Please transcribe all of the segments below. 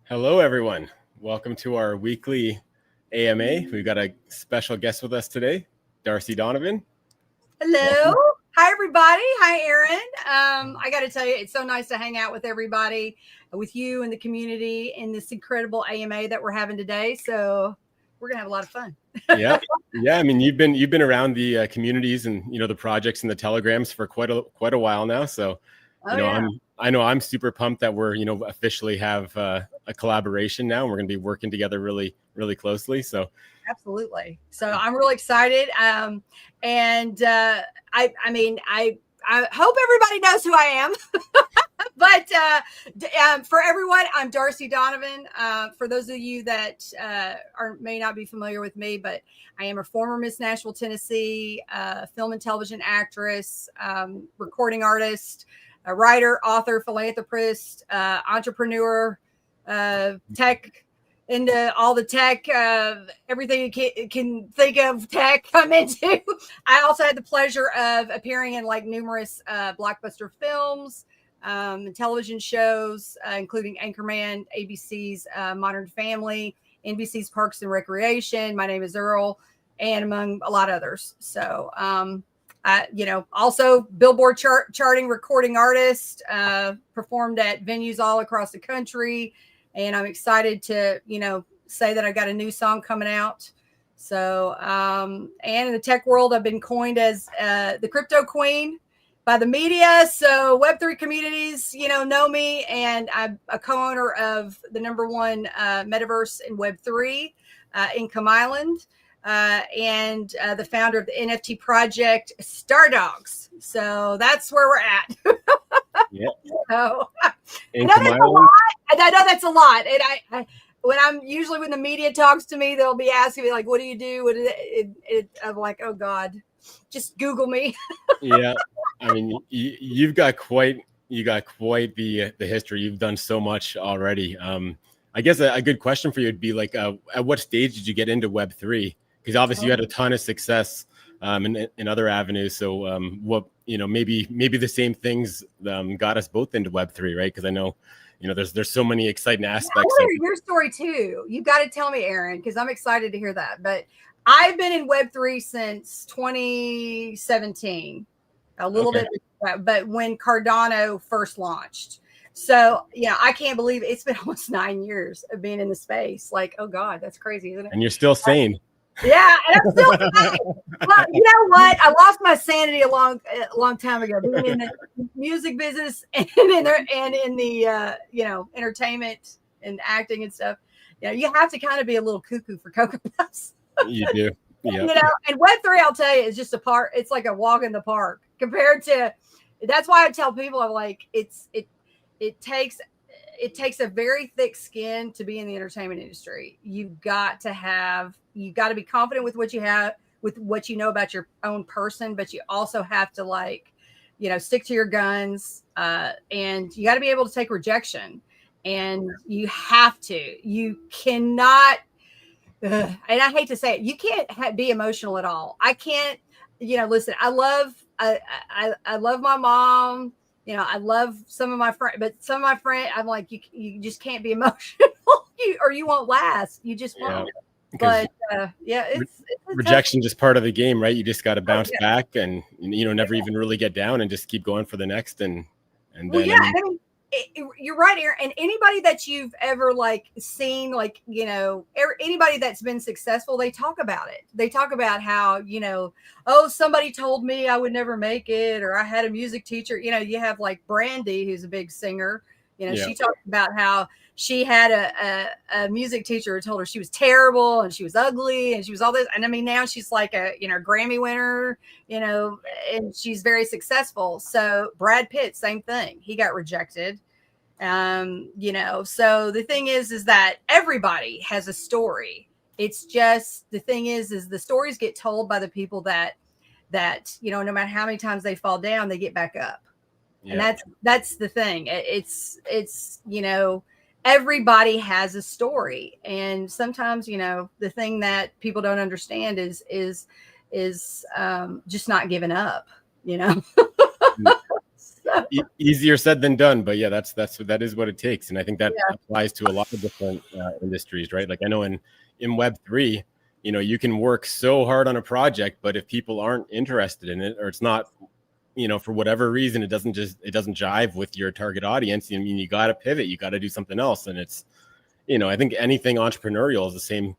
Hello, everyone. Welcome to our weekly AMA. We've got a special guest with us today, Darcy Donovan. Hello. Welcome. Hi, everybody. Hi, Aaron. I got to tell you, it's so nice to hang out with everybody, with you and the community in this incredible AMA that we're having today. So we're going to have a lot of fun. Yeah. I mean, you've been around the communities and, the projects and the telegrams for quite a while now. So, I know I'm super pumped that we're, officially have a collaboration now, and we're going to be working together really, really closely. So absolutely. So I'm really excited. I hope everybody knows who I am. But for everyone, I'm Darcy Donovan. For those of you that may not be familiar with me, but I am a former Miss Nashville, Tennessee, film and television actress, recording artist, a writer, author, philanthropist, entrepreneur, tech, into all the tech, everything you can think of tech I'm into. I also had the pleasure of appearing in numerous blockbuster films, and television shows, including Anchorman, ABC's Modern Family, NBC's Parks and Recreation, My Name is Earl, and among a lot of others. So, also Billboard charting recording artist, performed at venues all across the country. And I'm excited to, say that I got a new song coming out. So, and in the tech world, I've been coined as the crypto queen by the media. So Web3 communities, know me, and I'm a co-owner of the #1 metaverse in Web3 in Come Island. And the founder of the NFT project, Stardogs. So that's where we're at. yeah. So, I know that's a lot. And I when I'm usually when the media talks to me, they'll be asking me what do you do? What is it? I'm like, oh God, just Google me. Yeah. I mean, you got quite the history. You've done so much already. I guess a good question for you would be at what stage did you get into Web3? Because obviously you had a ton of success in other avenues. So what maybe the same things got us both into Web3, right? Because I know there's so many exciting aspects. I want to hear your story too. You got to tell me, Aaron, because I'm excited to hear that. But I've been in Web3 since 2017, a little bit, but when Cardano first launched. So, I can't believe it's been almost 9 years of being in the space. Oh God, that's crazy, isn't it? And you're still sane. Yeah, and I'm still sane. Well, you know what? I lost my sanity a long time ago, being in the music business and in the entertainment and acting and stuff. You have to kind of be a little cuckoo for Cocoa Puffs. You do. Yeah. And Web3, I'll tell you, is just it's like a walk in the park compared to. That's why I tell people, I'm like, it takes a very thick skin to be in the entertainment industry. You've got to be confident with what you have, with what you know about your own person, but you also have to stick to your guns. And you got to be able to take rejection, and you cannot, and I hate to say it, you can't be emotional at all. I can't, listen, I love my mom. I love some of my friends, but some of my friends, I'm like, you just can't be emotional, or you won't last. You just won't. But it's rejection, just part of the game, right? You just got to bounce back, and never even really get down, and just keep going for the next. And then, you're right, Aaron. And anybody that you've ever seen, anybody that's been successful, they talk about it. They talk about how, oh, somebody told me I would never make it, or I had a music teacher. You have Brandy, who's a big singer. She talked about how she had a music teacher who told her she was terrible and she was ugly and she was all this. And I mean, now she's like a, Grammy winner, and she's very successful. So Brad Pitt, same thing. He got rejected. So the thing is that everybody has a story. It's just, the thing is the stories get told by the people that, no matter how many times they fall down, they get back up. Yeah. And that's the thing. It's everybody has a story. And sometimes, the thing that people don't understand is just not giving up, So Easier said than done, but yeah, that is what it takes, and I think that applies to a lot of different industries, right? Like I know in Web3, you can work so hard on a project, but if people aren't interested in it, or it's not, for whatever reason, it doesn't jive with your target audience. I mean, you got to pivot, you got to do something else, and it's, I think anything entrepreneurial is the same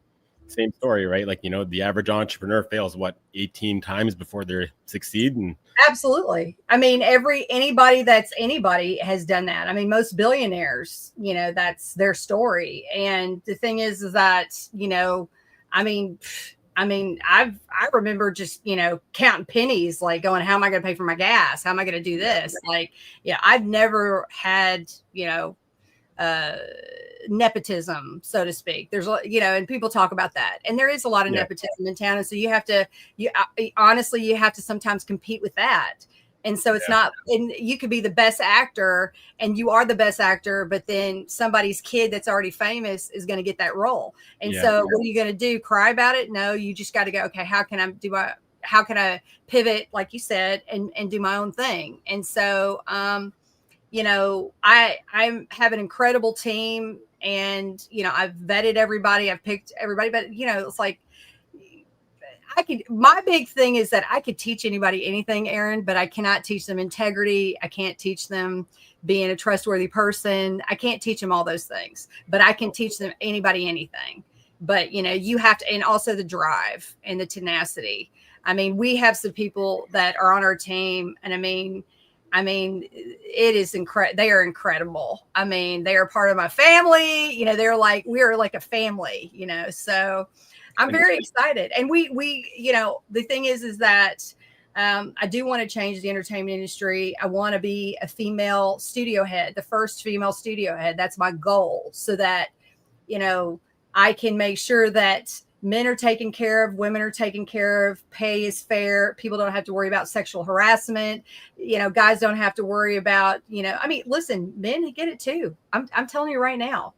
story, right? Like, the average entrepreneur fails 18 times before they succeed. And absolutely. I mean, anybody has done that. I mean, most billionaires, that's their story. And the thing is that, I mean, I remember just, counting pennies, like going, how am I going to pay for my gas? How am I going to do this? Like, I've never had, nepotism, so to speak. There's, and people talk about that, and there is a lot of nepotism in town. And so you have to sometimes compete with that. And so it's not, and you could be the best actor and you are the best actor, but then somebody's kid that's already famous is going to get that role. And so what are you going to do? Cry about it? No, you just got to go, okay, how can I pivot, like you said, and do my own thing? And so, I have an incredible team, and, I've vetted everybody, I've picked everybody, but, it's like, my big thing is that I could teach anybody anything, Aaron, but I cannot teach them integrity. I can't teach them being a trustworthy person. I can't teach them all those things, but I can teach them anybody anything. But, you have to, and also the drive and the tenacity. I mean, we have some people that are on our team, and I mean, it is incredible. They are incredible. I mean, they are part of my family. We are like a family, so I'm very excited. And we, the thing is that I do want to change the entertainment industry. I want to be a female studio head, the first female studio head. That's my goal, so that, I can make sure that men are taken care of, women are taken care of, pay is fair, people don't have to worry about sexual harassment, guys don't have to worry about, I mean, listen, men get it too. I'm telling you right now,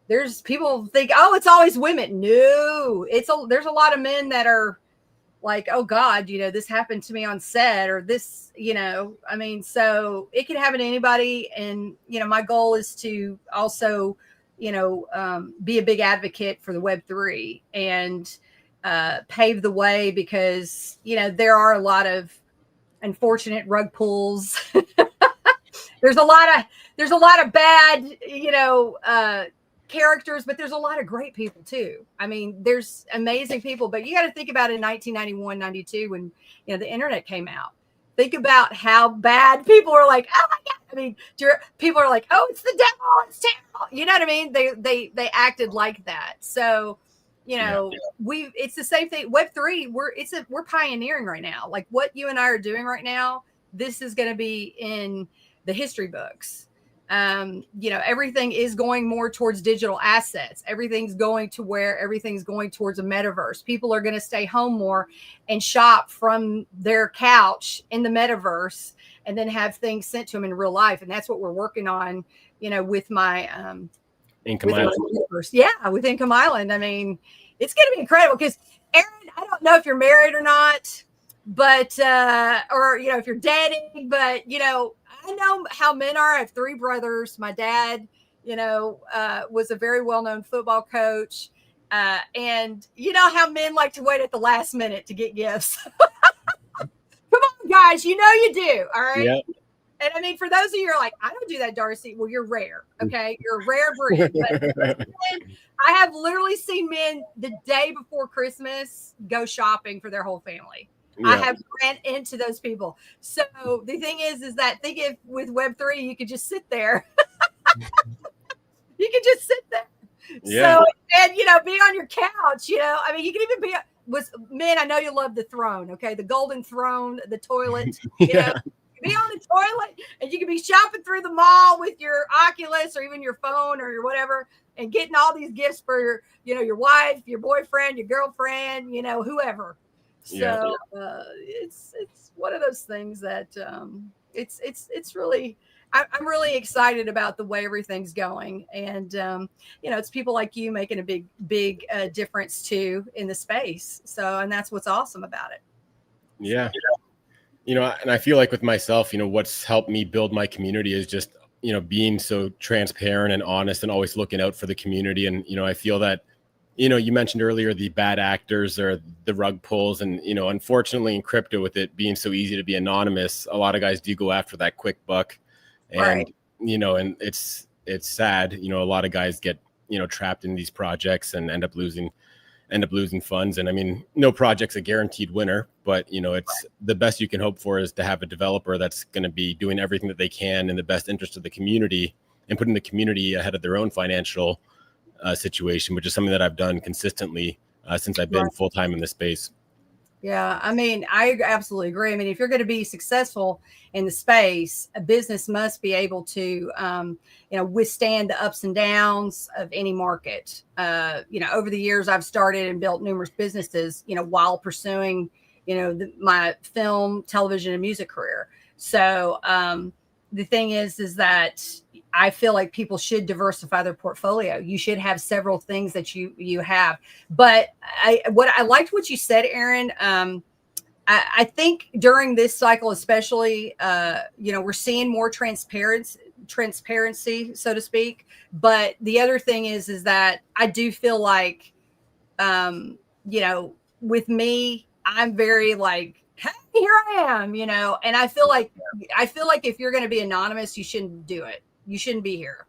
there's people think, oh, it's always women. No, there's a lot of men that are like, oh God, this happened to me on set, or this, I mean, so it can happen to anybody. And, my goal is to also, be a big advocate for the Web3 and pave the way, because, there are a lot of unfortunate rug pulls. There's a lot of bad, characters, but there's a lot of great people too. I mean, there's amazing people, but you got to think about it in 1991, 92, when, the internet came out. Think about how bad people are like, oh my God. I mean, people are like, oh, it's the devil, it's terrible. You know what I mean? They acted like that. So, it's the same thing. Web3, we're pioneering right now. Like what you and I are doing right now, this is going to be in the history books. Everything is going more towards digital assets. Everything's going towards a metaverse. People are going to stay home more and shop from their couch in the metaverse, and then have things sent to them in real life. And that's what we're working on, with my Income Island. With Income Island. I mean, it's going to be incredible, because Aaron, I don't know if you're married or not, but or if you're dating, but I know how men are. I have 3 brothers. My dad, was a very well-known football coach. And you know how men like to wait at the last minute to get gifts. Come on, guys, you do. All right. Yep. And I mean, for those of you who are like, I don't do that, Darcy. Well, you're rare. Okay. You're a rare breed. But I have literally seen men the day before Christmas go shopping for their whole family. Yeah. I have ran into those people. So the thing is that think if with Web3, you could just sit there. You could just sit there. Yeah. So, and, be on your couch, I mean, you can even be with men. I know you love the throne. Okay. The golden throne, the toilet, yeah. Be on the toilet, and you can be shopping through the mall with your Oculus or even your phone or your whatever, and getting all these gifts for your, your wife, your boyfriend, your girlfriend, whoever. So it's one of those things that it's really, I'm really excited about the way everything's going. And, it's people like you making a big difference too in the space. So, and that's what's awesome about it. Yeah. And I feel like with myself, what's helped me build my community is just, being so transparent and honest and always looking out for the community. And, I feel that, you mentioned earlier the bad actors or the rug pulls. And, unfortunately in crypto, with it being so easy to be anonymous, a lot of guys do go after that quick buck. And, Right. And it's sad, a lot of guys get, trapped in these projects and end up losing funds. And I mean, no project's a guaranteed winner, but it's the best you can hope for is to have a developer that's going to be doing everything that they can in the best interest of the community and putting the community ahead of their own financial situation, which is something that I've done consistently since I've been full time in this space. Yeah, I mean, I absolutely agree. I mean, if you're going to be successful in the space, a business must be able to, withstand the ups and downs of any market. Over the years, I've started and built numerous businesses, while pursuing, my film, television, and music career. So the thing is that I feel like people should diversify their portfolio. You should have several things that you have. But I liked what you said, Aaron. I think during this cycle, especially, we're seeing more transparency, so to speak. But the other thing is that I do feel like, with me, I'm very like, hey, here I am, and I feel like if you're going to be anonymous, you shouldn't do it. You shouldn't be here.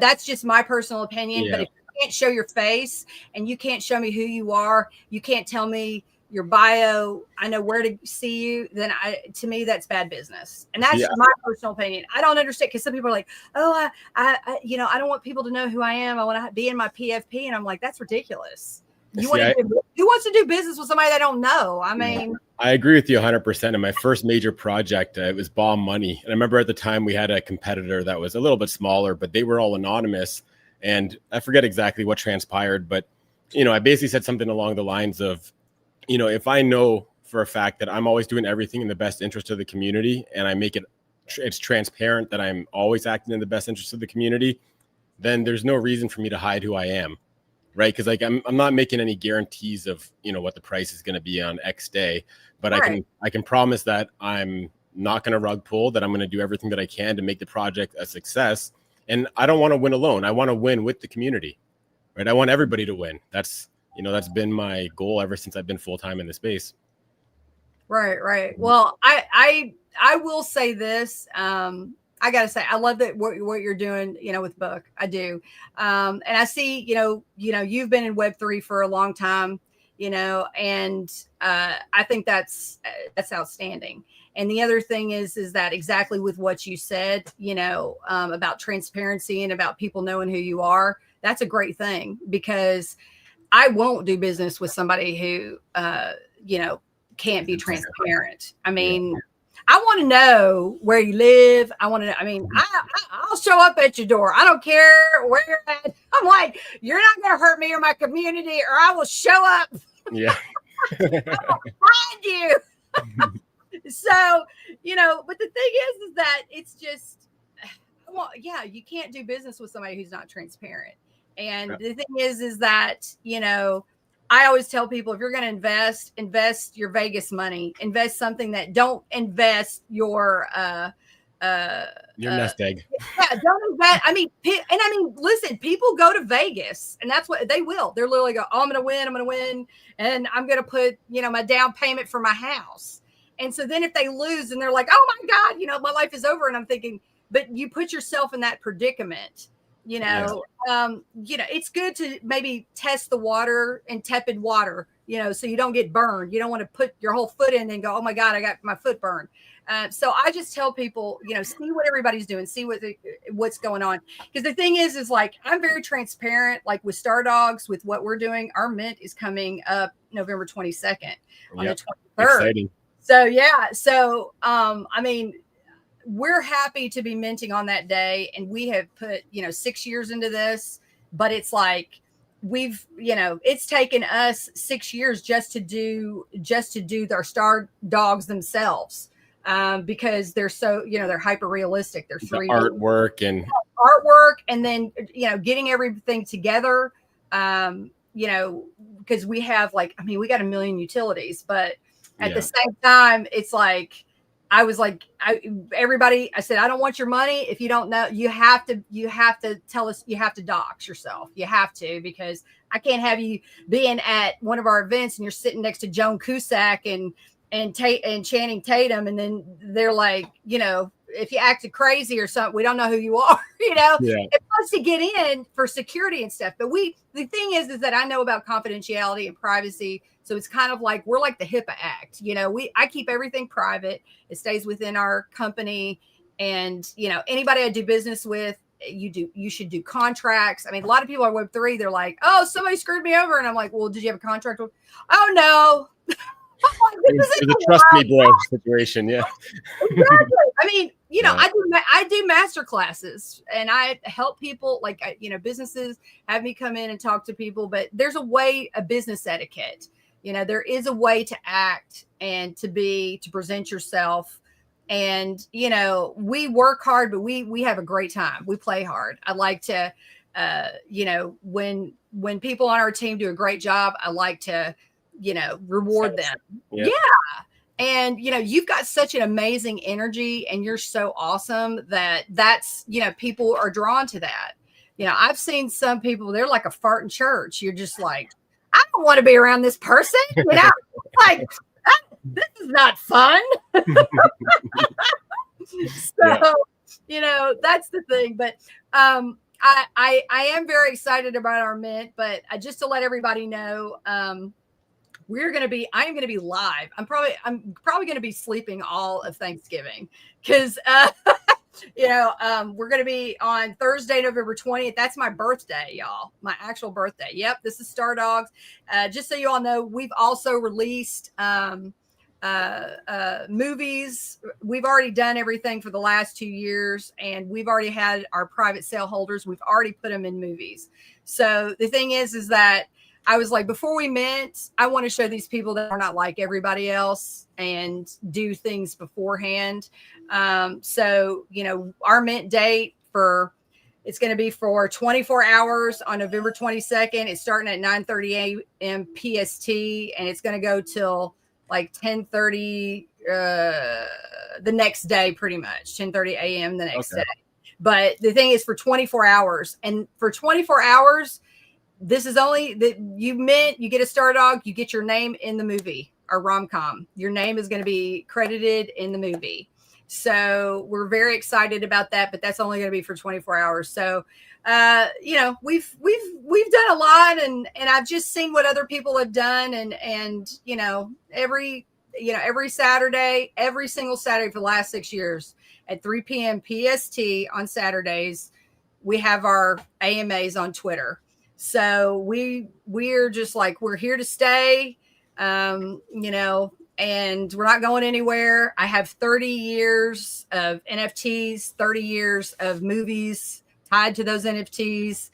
That's just my personal opinion. Yeah. But if you can't show your face and you can't show me who you are, you can't tell me your bio, I know where to see you, then to me, that's bad business. And that's my personal opinion. I don't understand, because some people are like, oh, I don't want people to know who I am. I want to be in my PFP. And I'm like, that's ridiculous. Who wants to do business with somebody they don't know? I mean, I agree with you 100%. In my first major project, it was Bomb Money. And I remember at the time we had a competitor that was a little bit smaller, but they were all anonymous. And I forget exactly what transpired, but, I basically said something along the lines of, if I know for a fact that I'm always doing everything in the best interest of the community, and I make it's transparent that I'm always acting in the best interest of the community, then there's no reason for me to hide who I am. Right. Because like I'm not making any guarantees of, what the price is going to be on X day, but I can promise that I'm not going to rug pull, that I'm going to do everything that I can to make the project a success. And I don't want to win alone. I want to win with the community. Right. I want everybody to win. That's been my goal ever since I've been full time in the space. Right. Well, I will say this. I gotta say, I love that what you're doing, with Book. I do, and I see, you've been in Web3 for a long time, and I think that's outstanding. And the other thing is that exactly with what you said, about transparency and about people knowing who you are. That's a great thing, because I won't do business with somebody who, can't be transparent. I mean. Yeah. I want to know where you live. I'll show up at your door. I don't care where you're at. I'm like, you're not going to hurt me or my community, or I will show up. Yeah. I will find you. So, but the thing is that it's just, you can't do business with somebody who's not transparent. And the thing is that, I always tell people, if you're going to invest your Vegas money, invest something that don't invest your nest egg. Yeah, don't invest. Listen, people go to Vegas, and that's what they will. They're literally go, oh, I'm going to win. And I'm going to put, my down payment for my house. And so then if they lose and they're like, oh my God, my life is over. And I'm thinking, but you put yourself in that predicament. It's good to maybe test the water in tepid water, so you don't get burned. You don't want to put your whole foot in and go, oh my God, I got my foot burned. So I just tell people, see what everybody's doing, see what's going on. Because the thing is like, I'm very transparent, like with Stardogs, with what we're doing. Our mint is coming up November 22nd on the 23rd. Exciting. So, yeah. So, we're happy to be minting on that day, and we have put 6 years into this, but it's like it's taken us 6 years just to do our star dogs themselves, because they're so they're hyper realistic. They're 3D artwork and then getting everything together, because we have we got a million utilities, but at the same time it's like I was like, everybody, I said, I don't want your money. If you don't know, you have to tell us, you have to dox yourself. You have to, because I can't have you being at one of our events and you're sitting next to Joan Cusack and Channing Tatum. And then they're like, if you acted crazy or something, we don't know who you are, Yeah. It wants to get in for security and stuff. But the thing is that I know about confidentiality and privacy. So it's kind of like, we're like the HIPAA Act, I keep everything private. It stays within our company. And, anybody I do business with, you should do contracts. I mean, a lot of people are Web3. They're like, oh, somebody screwed me over. And I'm like, well, did you have a contract with? Oh, no. It's a trust me bro situation. Yeah. Exactly. I mean, Yeah. I do master classes and I help people, like, businesses have me come in and talk to people, but there's a business etiquette. There is a way to act and to present yourself. And, we work hard, but we have a great time. We play hard. I like to, when people on our team do a great job, I like to, reward them. Yeah. And, you've got such an amazing energy and you're so awesome that's, people are drawn to that. I've seen some people, they're like a fart in church. You're just like, I don't want to be around this person. Like, this is not fun. So, that's the thing. But I am very excited about our mint, but just to let everybody know, I am going to be live. I'm probably going to be sleeping all of Thanksgiving because, we're going to be on Thursday, November 20th. That's my birthday, y'all. My actual birthday. Yep. This is Stardogs. Just so you all know, we've also released, movies. We've already done everything for the last 2 years and we've already had our private sale holders. We've already put them in movies. So the thing is that I was like, before we mint, I want to show these people that are not like everybody else and do things beforehand. So, our mint date it's going to be for 24 hours on November 22nd. It's starting at 9:30 a.m. PST and it's going to go till like 10:30 the next day, pretty much 10:30 a.m. the next day. But the thing is for 24 hours, and for 24 hours, this is only that you get a Stardog, you get your name in the movie or rom-com. Your name is going to be credited in the movie. So we're very excited about that, but that's only going to be for 24 hours. So, we've done a lot and I've just seen what other people have done. And, every Saturday, every single Saturday for the last 6 years at 3 p.m. PST on Saturdays, we have our AMAs on Twitter. So we're just like, we're here to stay, and we're not going anywhere. I have 30 years of NFTs, 30 years of movies tied to those NFTs.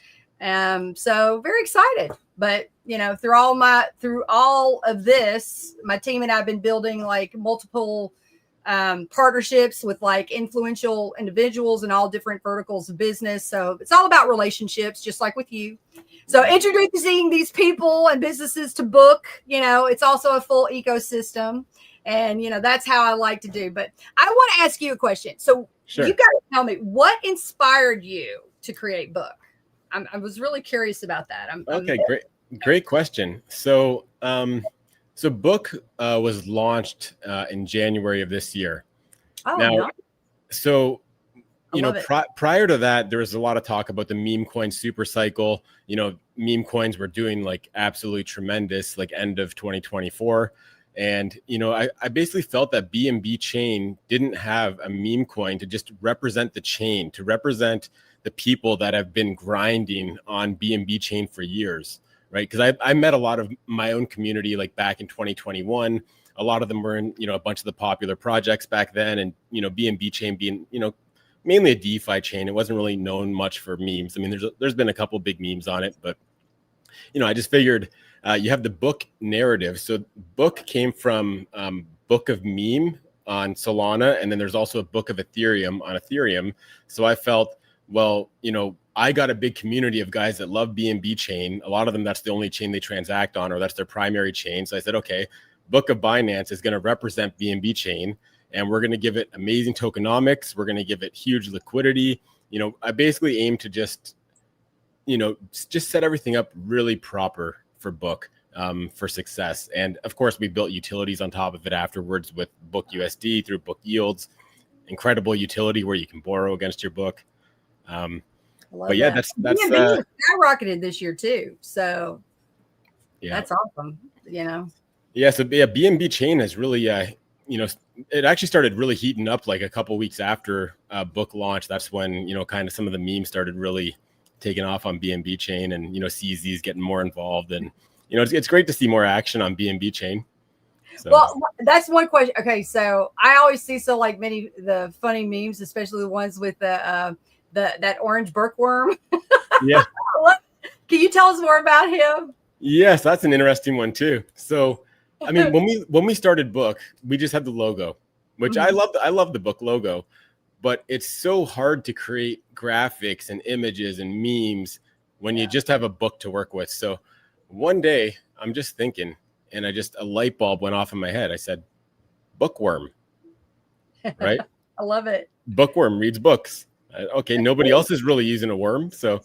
So very excited, but through all of this, my team and I have been building like multiple partnerships with like influential individuals in all different verticals of business. So it's all about relationships, just like with you. So introducing these people and businesses to book, it's also a full ecosystem. And, that's how I like to do. But I want to ask you a question. So You got to tell me, what inspired you to create Book? I was really curious about that. Great question. So, Book was launched in January of this year. Oh, no. So, prior to that, there was a lot of talk about the meme coin super cycle. Meme coins were doing like absolutely tremendous, like end of 2024. And, I basically felt that BNB chain didn't have a meme coin to just represent the chain, to represent the people that have been grinding on BNB chain for years, right? Because I met a lot of my own community like back in 2021. A lot of them were in, a bunch of the popular projects back then. And, BNB chain being, mainly a DeFi chain. It wasn't really known much for memes. I mean, there's been a couple big memes on it, but, I just figured you have the Book narrative. So Book came from Book of Meme on Solana. And then there's also a Book of Ethereum on Ethereum. So I felt, well, I got a big community of guys that love BNB chain. A lot of them, that's the only chain they transact on, or that's their primary chain. So I said, okay, Book of Binance is going to represent BNB chain. and we're going to give it amazing tokenomics. We're going to give it huge liquidity. I basically aim to just set everything up really proper for Book, for success. And of course, we built utilities on top of it afterwards with Book USD through Book Yields, incredible utility where you can borrow against your book. But yeah, that's skyrocketed this year too. So yeah, that's awesome. Yeah. So yeah, BNB chain has really, it actually started really heating up like a couple weeks after Book launch. That's when, kind of some of the memes started really taking off on BNB chain, and, CZ's getting more involved, and, it's great to see more action on BNB chain. So. Well, that's one question. Okay. So I always see like many, the funny memes, especially the ones with that orange bookworm. Yeah. Can you tell us more about him? Yes, that's an interesting one too. So, I mean, when we started Book, we just had the logo, which I love the Book logo, but it's so hard to create graphics and images and memes when you just have a book to work with. So one day I'm just thinking, and a light bulb went off in my head. I said, bookworm, right? I love it. Bookworm reads books. Okay, nobody else is really using a worm. So,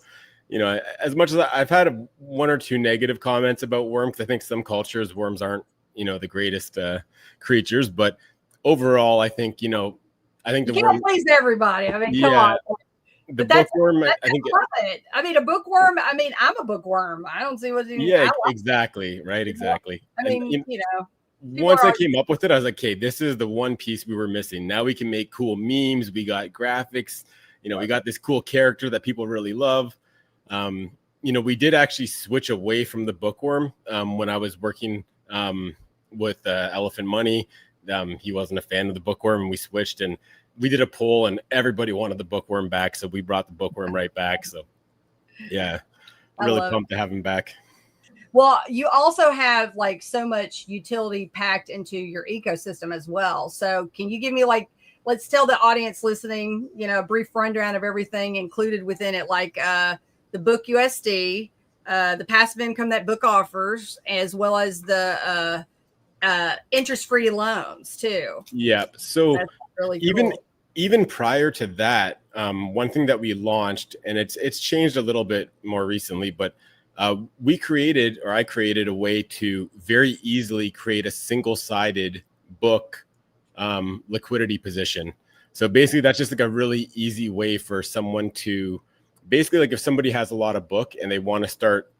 as much as I've had one or two negative comments about worm, because I think some cultures, worms aren't, the greatest creatures. But overall, I think, the worm please everybody. I mean, come on. The bookworm, I think. I love it. I mean, a bookworm. I mean, I'm a bookworm. I don't see what you. Yeah, exactly. Right. Exactly. I mean, once I came up with it, I was like, okay, this is the one piece we were missing. Now we can make cool memes. We got graphics. We got this cool character that people really love. We did actually switch away from the bookworm when I was working with Elephant Money. He wasn't a fan of the bookworm, and we switched, and we did a poll, and everybody wanted the bookworm back, so we brought the bookworm right back. So yeah, really pumped to have him back. Well, you also have like so much utility packed into your ecosystem as well. So can you give me let's tell the audience listening, a brief rundown of everything included within it, like the Book USD, the passive income that Book offers, as well as the interest-free loans too. Yeah. So that's really even prior to that, one thing that we launched, and it's changed a little bit more recently, but I created a way to very easily create a single-sided book liquidity position. So basically that's just like a really easy way for someone to basically, like, if somebody has a lot of book and they want to start,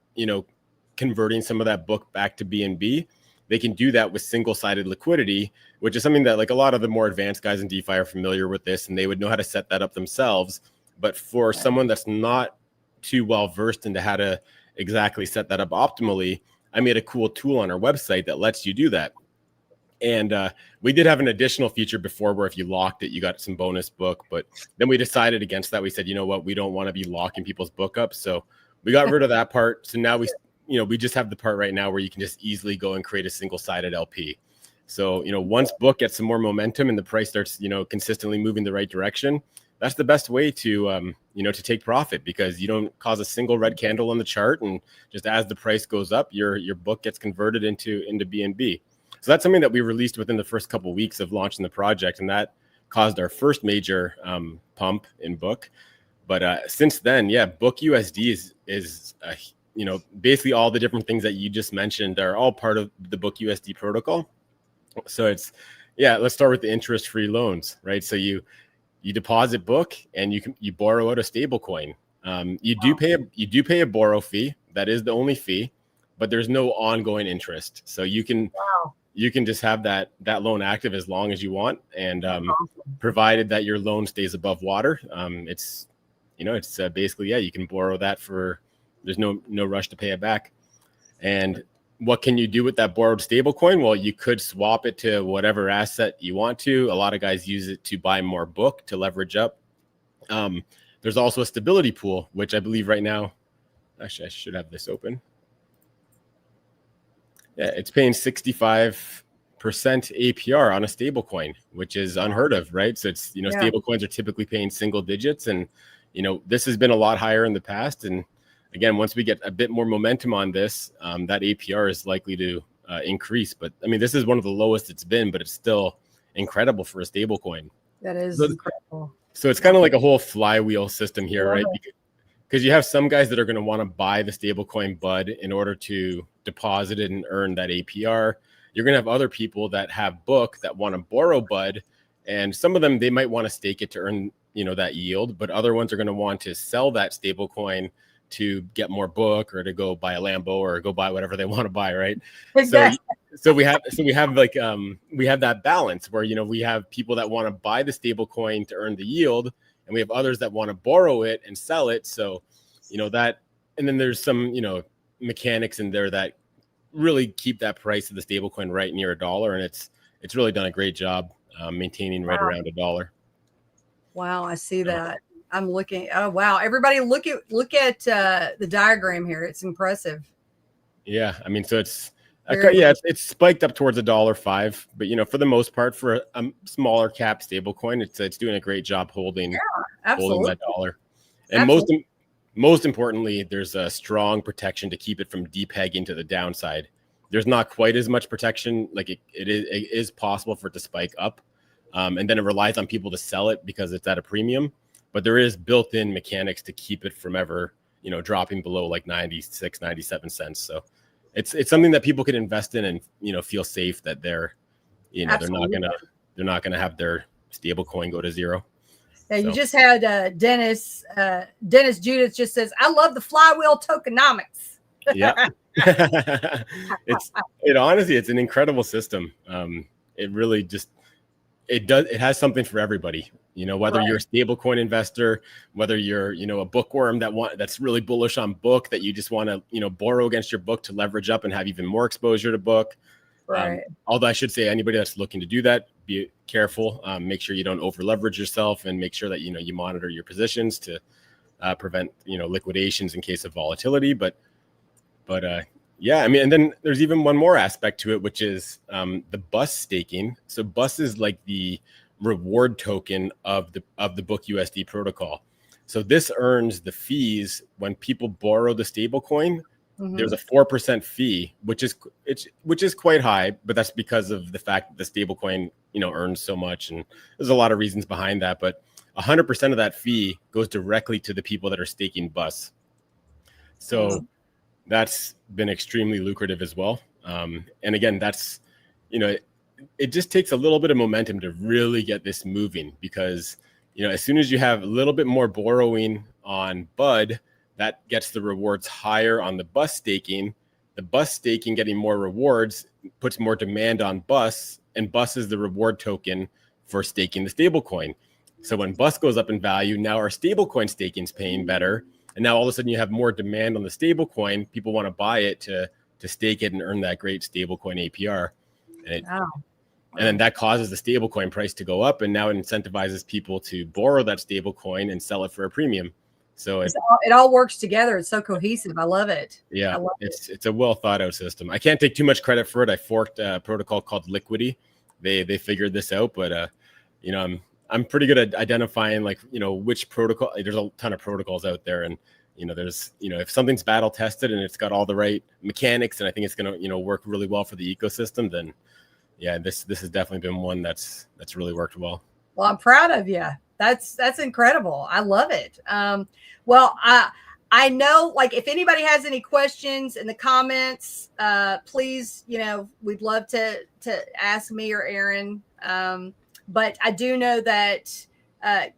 converting some of that book back to BNB, they can do that with single-sided liquidity, which is something that like a lot of the more advanced guys in DeFi are familiar with this, and they would know how to set that up themselves. But for someone that's not too well versed into how to exactly set that up optimally, I made a cool tool on our website that lets you do that. And we did have an additional feature before where if you locked it, you got some bonus book. But then we decided against that. We said, you know what, we don't want to be locking people's book up. So we got rid of that part. So now we just have the part right now where you can just easily go and create a single-sided LP. So, once book gets some more momentum and the price starts, consistently moving the right direction, that's the best way to, to take profit, because you don't cause a single red candle on the chart. And just as the price goes up, your book gets converted into BNB. So that's something that we released within the first couple of weeks of launching the project, and that caused our first major pump in book. But since then, yeah, Book USD is basically all the different things that you just mentioned are all part of the Book USD protocol. So let's start with the interest-free loans, right? So you deposit book and you borrow out a stable coin. You do pay a borrow fee. That is the only fee, but there's no ongoing interest. So you can just have that loan active as long as you want, and provided that your loan stays above water. It's basically, you can borrow that there's no rush to pay it back. And what can you do with that borrowed stable coin? Well, you could swap it to whatever asset you want to. A lot of guys use it to buy more book to leverage up. There's also a stability pool, which I believe right now, actually, I should have this open. Yeah, it's paying 65% APR on a stable coin, which is unheard of, right? So it's, stable coins are typically paying single digits, and, this has been a lot higher in the past. And again, once we get a bit more momentum on this, that APR is likely to increase. But I mean, this is one of the lowest it's been, but it's still, incredible for a stable coin. That is So, incredible. so it's kind of like a whole flywheel system here, Love right? it. Because you have some guys that are going to want to buy the stablecoin BUD in order to deposit it and earn that APR. You're going to have other people that have book that want to borrow BUD, and some of them, they might want to stake it to earn, that yield, but other ones are going to want to sell that stablecoin to get more book or to go buy a Lambo or go buy whatever they want to buy, right? Exactly. So we have like we have that balance where we have people that want to buy the stablecoin to earn the yield, and we have others that want to borrow it and sell it. So, that, and then there's some, mechanics in there that really keep that price of the stablecoin right near $1. And it's really done a great job maintaining right around $1. Wow. I see that. I'm looking. Oh, wow. Everybody look at the diagram here. It's impressive. Yeah. I mean, so it's spiked up towards $1.05, but for the most part, for a smaller cap stablecoin, it's doing a great job holding that dollar. And most importantly, there's a strong protection to keep it from depegging to the downside. There's not quite as much protection. Like it is possible for it to spike up, and then it relies on people to sell it because it's at a premium. But there is built-in mechanics to keep it from ever dropping below like 96, 97 cents. So it's something that people can invest in and feel safe that they're not gonna have their stable coin go to zero. Yeah, you just had Dennis Judith just says, I love the flywheel tokenomics. Yeah. Honestly, it's an incredible system. It really it has something for everybody, whether you're a stablecoin investor, whether you're, a bookworm that's really bullish on book, that you just want to, borrow against your book to leverage up and have even more exposure to book. Right. Although I should say anybody that's looking to do that, be careful, make sure you don't over leverage yourself, and make sure that, you monitor your positions to prevent, liquidations in case of volatility. But yeah, I mean, and then there's even one more aspect to it, which is the bus staking. So bus is like the reward token of the Book USD protocol. So this earns the fees when people borrow the stable coin. Mm-hmm. There's a 4% fee, which is quite high, but that's because of the fact that the stable coin, earns so much, and there's a lot of reasons behind that. But 100% of that fee goes directly to the people that are staking bus. So that's been extremely lucrative as well. And again, that's, it just takes a little bit of momentum to really get this moving, because, as soon as you have a little bit more borrowing on BUD, that gets the rewards higher on the bus staking. The bus staking getting more rewards puts more demand on bus, and bus is the reward token for staking the stable coin. So when bus goes up in value, now our stable coin staking is paying better. And now all of a sudden you have more demand on the stable coin. People want to buy it to stake it and earn that great stable coin APR. And then that causes the stable coin price to go up, and now it incentivizes people to borrow that stable coin and sell it for a premium. So it all works together. It's so cohesive. I love it. Yeah, it's a well thought out system. I can't take too much credit for it. I forked a protocol called Liquidity. They figured this out, but I'm pretty good at identifying which protocol. There's a ton of protocols out there, and there's if something's battle tested and it's got all the right mechanics, and I think it's gonna work really well for the ecosystem, then yeah, this has definitely been one that's really worked well. Well, I'm proud of you. That's incredible. I love it. Well, I know, like, if anybody has any questions in the comments, please, we'd love to ask me or Aaron. But I do know that,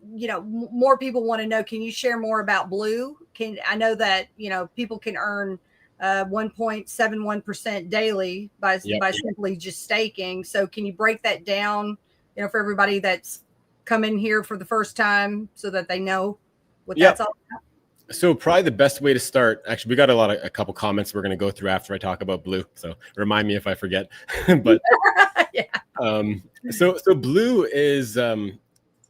more people want to know, can you share more about Blue? I know that, people can earn 1.71% daily by simply just staking. So can you break that down, for everybody that's come in here for the first time, so that they know what that's all about? So probably the best way to start, actually, we got a couple comments we're going to go through after I talk about Blue. So remind me if I forget. But so Blue is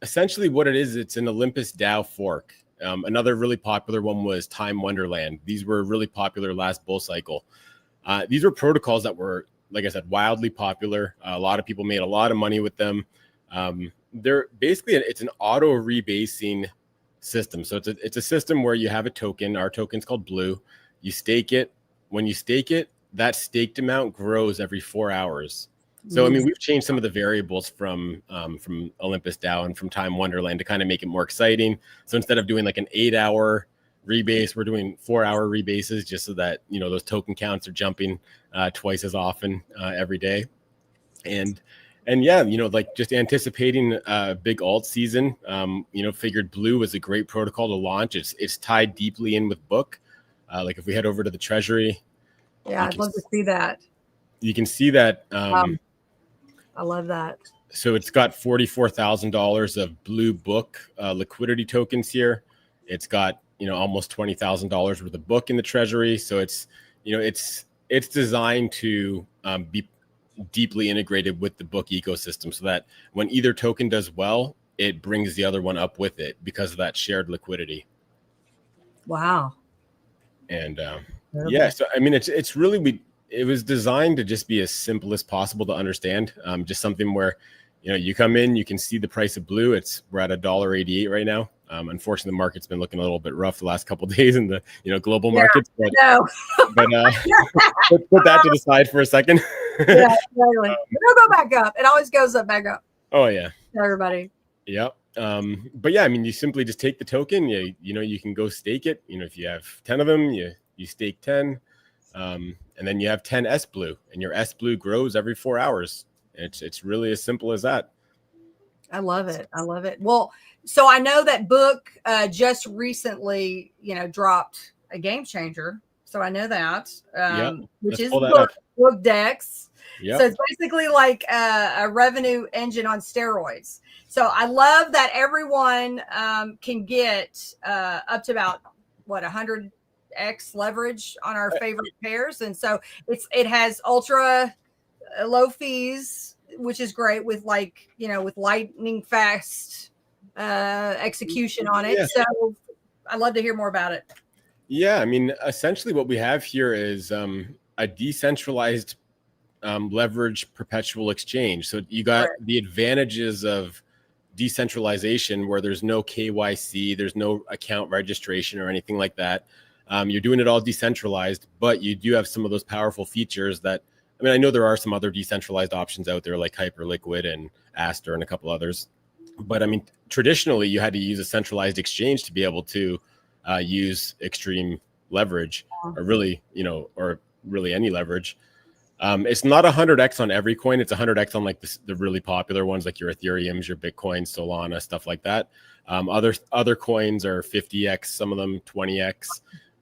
essentially what it is. It's an Olympus DAO fork. Another really popular one was Time Wonderland. These were really popular last bull cycle. These were protocols that were, like I said, wildly popular. A lot of people made a lot of money with them. They're basically, it's an auto rebasing system. So it's a system where you have a token. Our token's called Blue. You stake it. When you stake it, that staked amount grows every 4 hours. So, I mean, we've changed some of the variables from Olympus DAO and from Time Wonderland to kind of make it more exciting. So instead of doing like an 8-hour rebase, we're doing 4-hour rebases just so that, you know, those token counts are jumping twice as often every day. And yeah, you know, like just anticipating a big alt season, you know, figured Blue was a great protocol to launch. It's tied deeply in with Book. Like if we head over to the Treasury. Yeah, I'd love to see that. You can see that. I love that. So it's got $44,000 of Blue Book liquidity tokens here. It's got, you know, almost $20,000 worth of Book in the Treasury. So it's, you know, it's designed to be deeply integrated with the Book ecosystem so that when either token does well, it brings the other one up with it because of that shared liquidity. Wow. And yeah, so I mean, it's really, it was designed to just be as simple as possible to understand. Just something where, you know, you come in, you can see the price of Blue. We're at $1.88 right now. Unfortunately, the market's been looking a little bit rough the last couple of days in the, you know, global markets. But, put that to the side for a second. Yeah, exactly. It'll go back up. It always goes up, back up. Oh yeah. Everybody. Yep. But yeah, I mean, you simply just take the token. You know, you can go stake it. You know, if you have 10 of them, you stake 10. And then you have 10 S Blue, and your S Blue grows every 4 hours. It's really as simple as that. I love it. I love it. Well, so I know that Book just recently, you know, dropped a game changer. So I know that, which is Book Dex. Yep. So it's basically like a revenue engine on steroids. So I love that everyone can get up to about 100x leverage on our favorite pairs. And so it has ultra low fees, which is great with, like, you know, with lightning fast execution on it. Yeah. So I'd love to hear more about it. Yeah, I mean, essentially what we have here is a decentralized leverage perpetual exchange. So you got the advantages of decentralization where there's no KYC, there's no account registration or anything like that. You're doing it all decentralized, but you do have some of those powerful features that, I mean, I know there are some other decentralized options out there like Hyperliquid and Aster and a couple others. But I mean, traditionally, you had to use a centralized exchange to be able to use extreme leverage, or really, you know, or really any leverage. It's not 100x on every coin. It's 100x on like the really popular ones, like your Ethereums, your Bitcoin, Solana, stuff like that. Other coins are 50x, some of them 20x.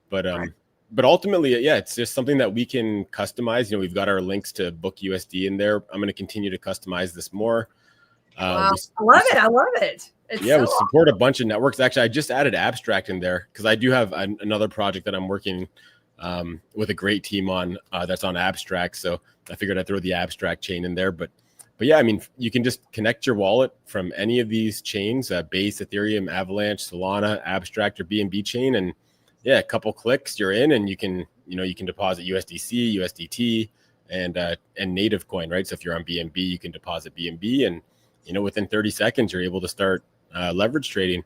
But ultimately, yeah, it's just something that we can customize. You know, we've got our links to Book USD in there. I'm going to continue to customize this more. Wow. I love it. I love it. It's we support a bunch of networks. Actually, I just added Abstract in there because I do have another project that I'm working with a great team on that's on Abstract. So I figured I'd throw the Abstract chain in there. But yeah, I mean, you can just connect your wallet from any of these chains, Base, Ethereum, Avalanche, Solana, Abstract, or BNB chain. And yeah, a couple clicks, you're in, and you can deposit USDC, USDT, and native coin, right? So if you're on BNB, you can deposit BNB, and you know, within 30 seconds, you're able to start leverage trading.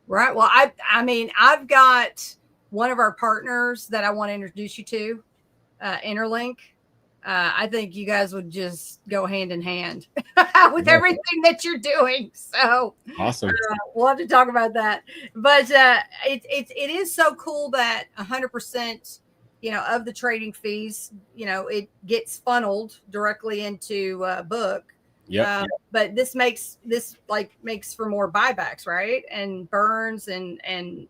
Right. Well, I mean, I've got one of our partners that I want to introduce you to, Interlink. I think you guys would just go hand in hand with everything that you're doing. So awesome. We'll have to talk about that. But it is so cool that 100%, you know, of the trading fees, you know, it gets funneled directly into Book. Yeah. But this makes for more buybacks, right? And burns and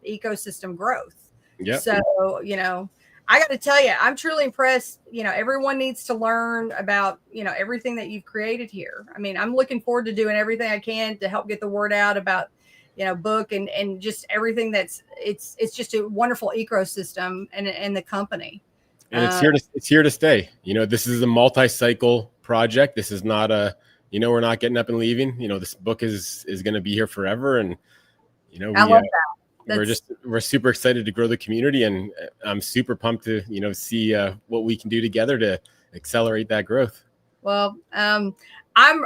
ecosystem growth. Yeah. So, you know, I got to tell you, I'm truly impressed. You know, everyone needs to learn about, you know, everything that you've created here. I mean, I'm looking forward to doing everything I can to help get the word out about, you know, Book and just everything it's just a wonderful ecosystem and the company. And it's here to stay. You know, this is a multi-cycle project. This is not you know, we're not getting up and leaving. You know, this book is going to be here forever. And, you know, I love that. We're super excited to grow the community, and I'm super pumped to, you know, see what we can do together to accelerate that growth. Well, I'm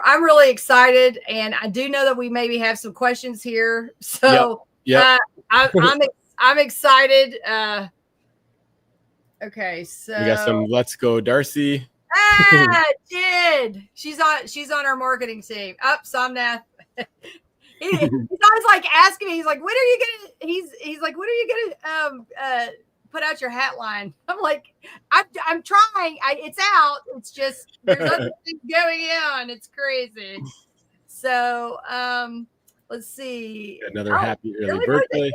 really excited, and I do know that we maybe have some questions here. So I'm excited. Okay, so we got some Let's Go Darcy. Jid. She's on our marketing team. Somnath. He's always like asking me. He's like, when are you gonna? He's like, when are you gonna put out your hat line? I'm like, I'm trying. It's out. It's just there's other things going on. It's crazy. So let's see. Another happy early birthday.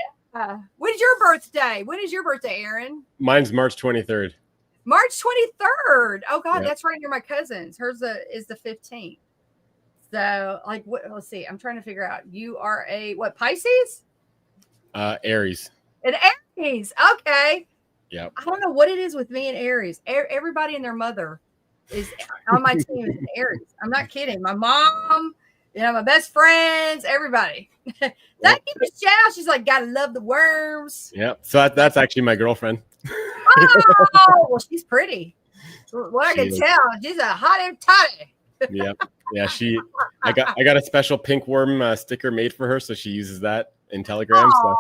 When's your birthday? When is your birthday, Aaron? Mine's March 23rd. March 23rd. Oh God, Yep. that's right near my cousin's. Hers is the 15th. So like, let's see. I'm trying to figure out. You are a what? Pisces? Aries. An Aries. Okay. Yeah. I don't know what it is with me and Aries. Everybody and their mother is on my team is an Aries. I'm not kidding. My mom, my best friends, everybody. Thank you, Michelle. She's like, gotta love the worms. Yep. So that's actually my girlfriend. Oh, well, she's pretty. What I can tell, she's a hot toddy. Yep. Yeah. I got a special pink worm sticker made for her, so she uses that in Telegram. So.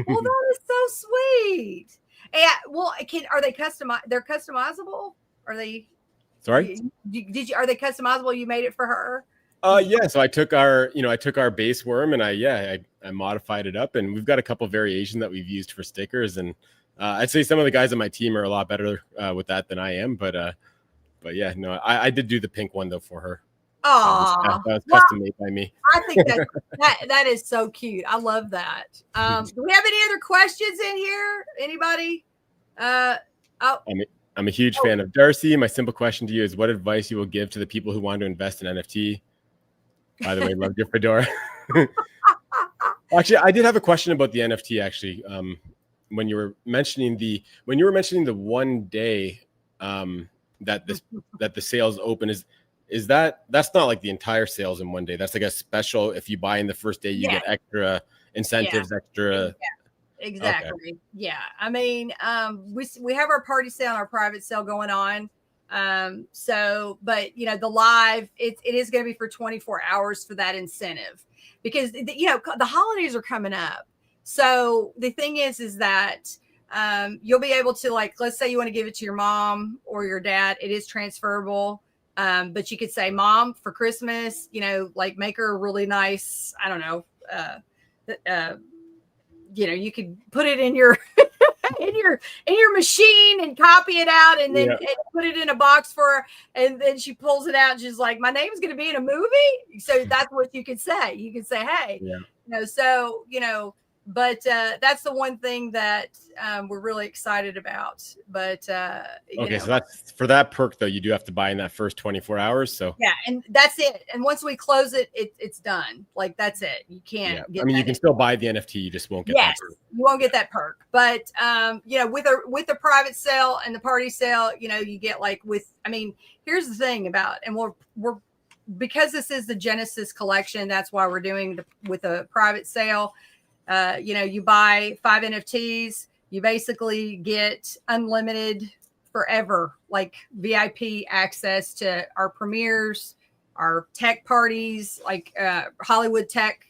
Well, that is so sweet. And are they customized? They're customizable? Are they? Sorry. Are they customizable? You made it for her? Yeah. So I took our base worm and I modified it up, and we've got a couple variations that we've used for stickers, and I'd say some of the guys on my team are a lot better with that than I am, but yeah, no, I did do the pink one though for her. Oh, that was custom made by me. I think that is so cute. I love that. Do we have any other questions in here? Anybody? I'm a huge fan of Darcy. My simple question to you is, what advice you will give to the people who want to invest in NFT? By the way, love your fedora. Actually, I did have a question about the NFT. Actually, when you were mentioning the 1 day that the sales open, is that's not like the entire sales in 1 day. That's like a special. If you buy in the first day, you get extra incentives, extra. Yeah, exactly. Okay. Yeah. I mean, we have our party sale and our private sale going on. But the live, it is going to be for 24 hours for that incentive, because the holidays are coming up. So the thing is that you'll be able to, like, let's say you want to give it to your mom or your dad. It is transferable. But you could say, Mom, for Christmas, like, make her a really nice, I don't know, you could put it in your in your machine and copy it out, and then and put it in a box for her, and then she pulls it out and she's like, my name's going to be in a movie. So that's what you could say. You could say, hey, but that's the one thing that we're really excited about. But so that's for that perk though. You do have to buy in that first 24 hours. So yeah, and that's it. And once we close it, it's done. Like, that's it. You can't. Get you can still buy the NFT. You just won't get that perk. You won't get that perk. But with the private sale and the party sale, you get here's the thing about, and we're because this is the Genesis collection. That's why we're doing with a private sale. You buy 5 NFTs, you basically get unlimited forever, like VIP access to our premieres, our tech parties, like Hollywood tech,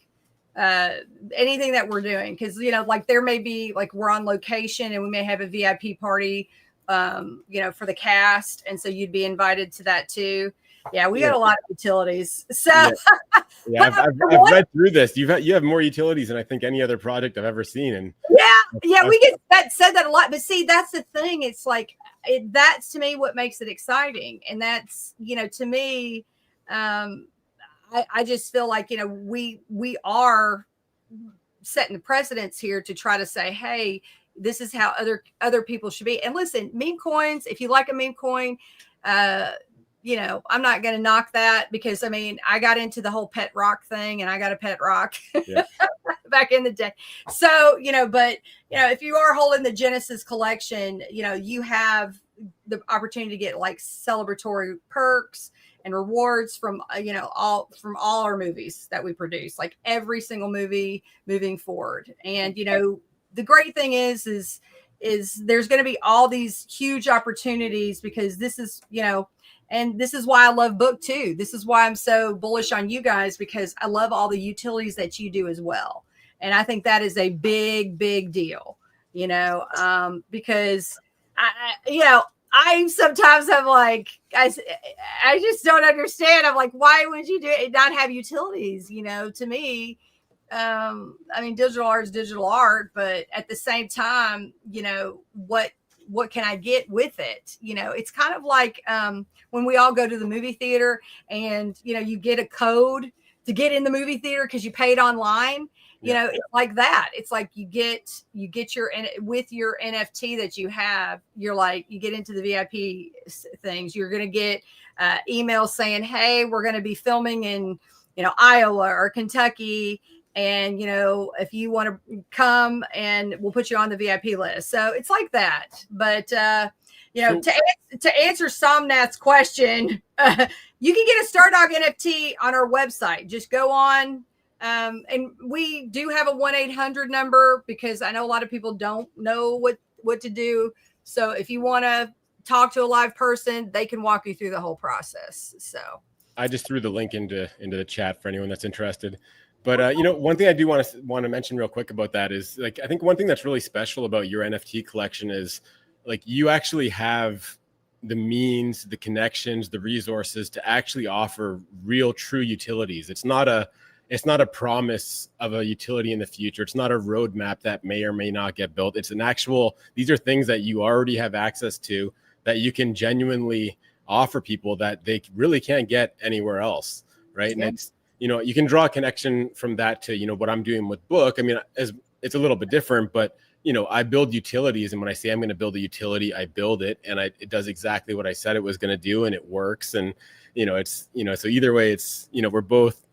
anything that we're doing. Because, like, there may be, like, we're on location and we may have a VIP party, for the cast. And so you'd be invited to that too. Yeah, we got a lot of utilities. So I've read through this. You have more utilities than I think any other project I've ever seen. And we get said that a lot. But see, that's the thing. It's like that's to me what makes it exciting, and that's to me, I just feel like we are setting the precedence here to try to say, hey, this is how other people should be. And listen, meme coins. If you like a meme coin, I'm not going to knock that, because I got into the whole pet rock thing, and I got a pet rock back in the day. So, but if you are holding the Genesis collection, you have the opportunity to get, like, celebratory perks and rewards from, all our movies that we produce, like every single movie moving forward. And, the great thing is there's going to be all these huge opportunities, because this is, and this is why I love Book too. This is why I'm so bullish on you guys, because I love all the utilities that you do as well. And I think that is a big, big deal, because I sometimes I'm like, I just don't understand. I'm like, why would you do it? Not have utilities, to me. I mean, digital art is digital art, but at the same time, what can I get with it? It's kind of like when we all go to the movie theater and, you get a code to get in the movie theater because you paid online. It's like that. It's like you get your, with your NFT that you have, you're like, you get into the VIP things. You're going to get emails saying, hey, we're going to be filming in, Iowa or Kentucky. And, if you want to come, and we'll put you on the VIP list. So it's like that. But, to answer Somnath's question, you can get a Stardog NFT on our website. Just go on. And we do have a 1-800 number because I know a lot of people don't know what to do. So if you want to talk to a live person, they can walk you through the whole process. So I just threw the link into the chat for anyone that's interested. But one thing I do want to mention real quick about that is, like, I think one thing that's really special about your NFT collection is, like, you actually have the means, the connections, the resources to actually offer real, true utilities. It's not a promise of a utility in the future. It's not a roadmap that may or may not get built. It's these are things that you already have access to that you can genuinely offer people that they really can't get anywhere else, right? Yeah. And it's, you can draw a connection from that to, what I'm doing with Book. I mean, it's a little bit different, but, I build utilities. And when I say I'm going to build a utility, I build it, and it does exactly what I said it was going to do, and it works. And, it's, so either way, it's, we're both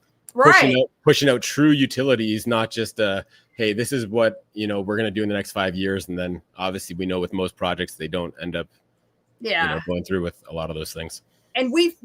pushing out true utilities, not just hey, this is what, we're going to do in the next 5 years. And then obviously we know with most projects, they don't end up, going through with a lot of those things. And we've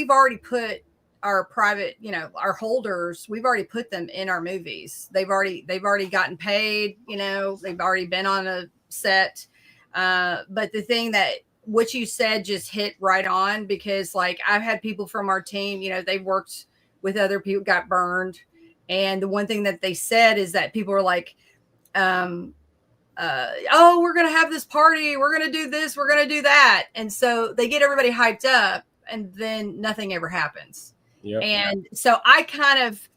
already put our private, our holders, we've already put them in our movies. They've already gotten paid, they've already been on a set. But the thing that what you said just hit right on, because, like, I've had people from our team, they worked with other people, got burned. And the one thing that they said is that people were like, oh, we're going to have this party. We're going to do this. We're going to do that. And so they get everybody hyped up, and then nothing ever happens. Yep. And so I kind of,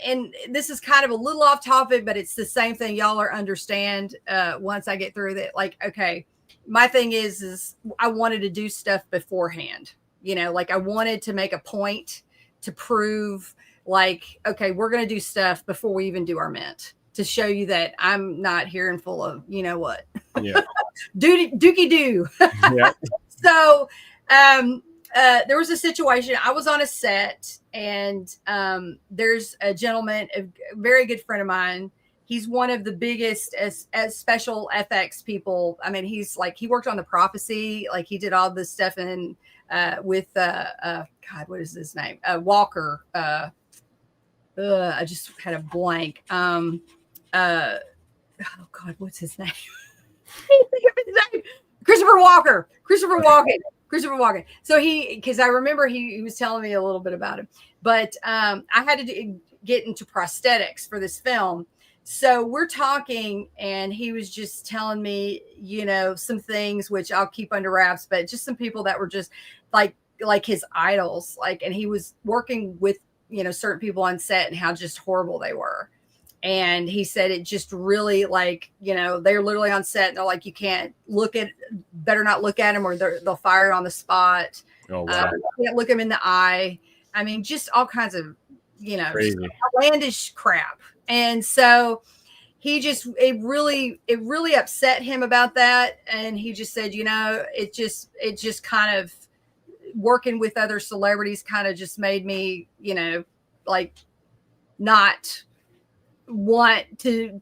and this is kind of a little off topic, but it's the same thing. Y'all understand once I get through that. Like, okay, my thing is I wanted to do stuff beforehand, like I wanted to make a point to prove, like, okay, we're going to do stuff before we even do our mint, to show you that I'm not here and full of, what, dookie doo. Yeah. So, there was a situation. I was on a set, and there's a gentleman, a very good friend of mine. He's one of the biggest as special FX people. I mean, he's like, he worked on The Prophecy. Like, he did all this stuff with God, what is his name? Walker. I just had a blank. Oh God, what's his name? Christopher Walken. So because I remember he was telling me a little bit about him, but I had to get into prosthetics for this film. So we're talking, and he was just telling me, some things which I'll keep under wraps, but just some people that were just like his idols, and he was working with, certain people on set, and how just horrible they were. And he said it just really, they're literally on set, and they're like, you can't better not look at him, or they'll fire it on the spot. Oh, wow. You can't look him in the eye. I mean, just all kinds of, outlandish crap. And so it really upset him about that. And he just said, it just kind of, working with other celebrities kind of just made me, not want to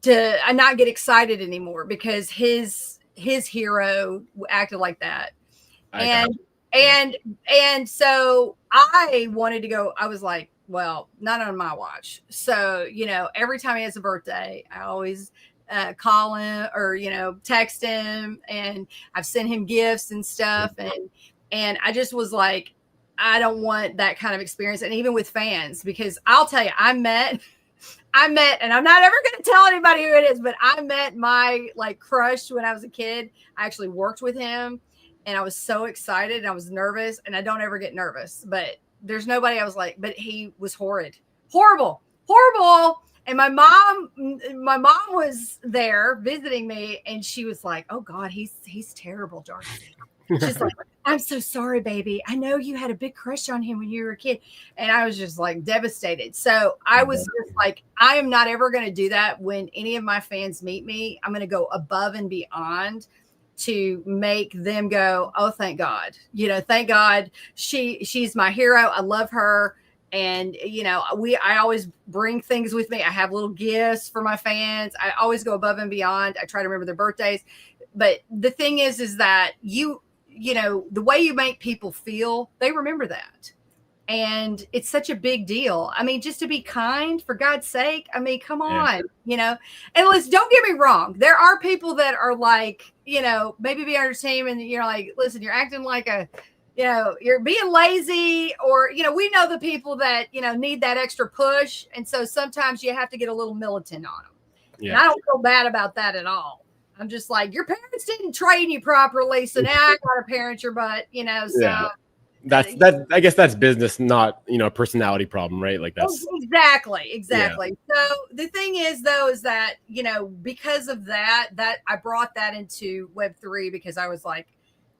not get excited anymore, because his hero acted like that. And so I wanted to go. I was like, well, not on my watch. So, every time he has a birthday, I always call him or, text him, and I've sent him gifts and stuff. And I just was like, I don't want that kind of experience. And even with fans, because I'll tell you, I met I met, and I'm not ever going to tell anybody who it is, but I met my like crush when I was a kid. I actually worked with him, and I was so excited. And I was nervous, and I don't ever get nervous, but there's nobody I was like, but he was horrible. And my mom was there visiting me, and she was like, "Oh God, he's terrible, Darcy." She's like, "I'm so sorry, baby. I know you had a big crush on him when you were a kid." And I was just like devastated. So I was just like, I am not ever going to do that when any of my fans meet me. I'm going to go above and beyond to make them go, "Oh, thank God. Thank God she's my hero. I love her." And, I always bring things with me. I have little gifts for my fans. I always go above and beyond. I try to remember their birthdays. But the thing is that the way you make people feel, they remember that. And it's such a big deal. I mean, just to be kind, for God's sake. I mean, come on, and listen, don't get me wrong. There are people that are like, maybe be on your team and you're like, listen, you're acting like you're being lazy, or, we know the people that, need that extra push. And so sometimes you have to get a little militant on them. Yeah. And I don't feel bad about that at all. I'm just like, your parents didn't train you properly, so now I got to parent your butt, so. Yeah. That's I guess that's business, not, a personality problem, right? Like that's exactly. Yeah. So the thing is, though, is that, because of that I brought that into Web3, because I was like,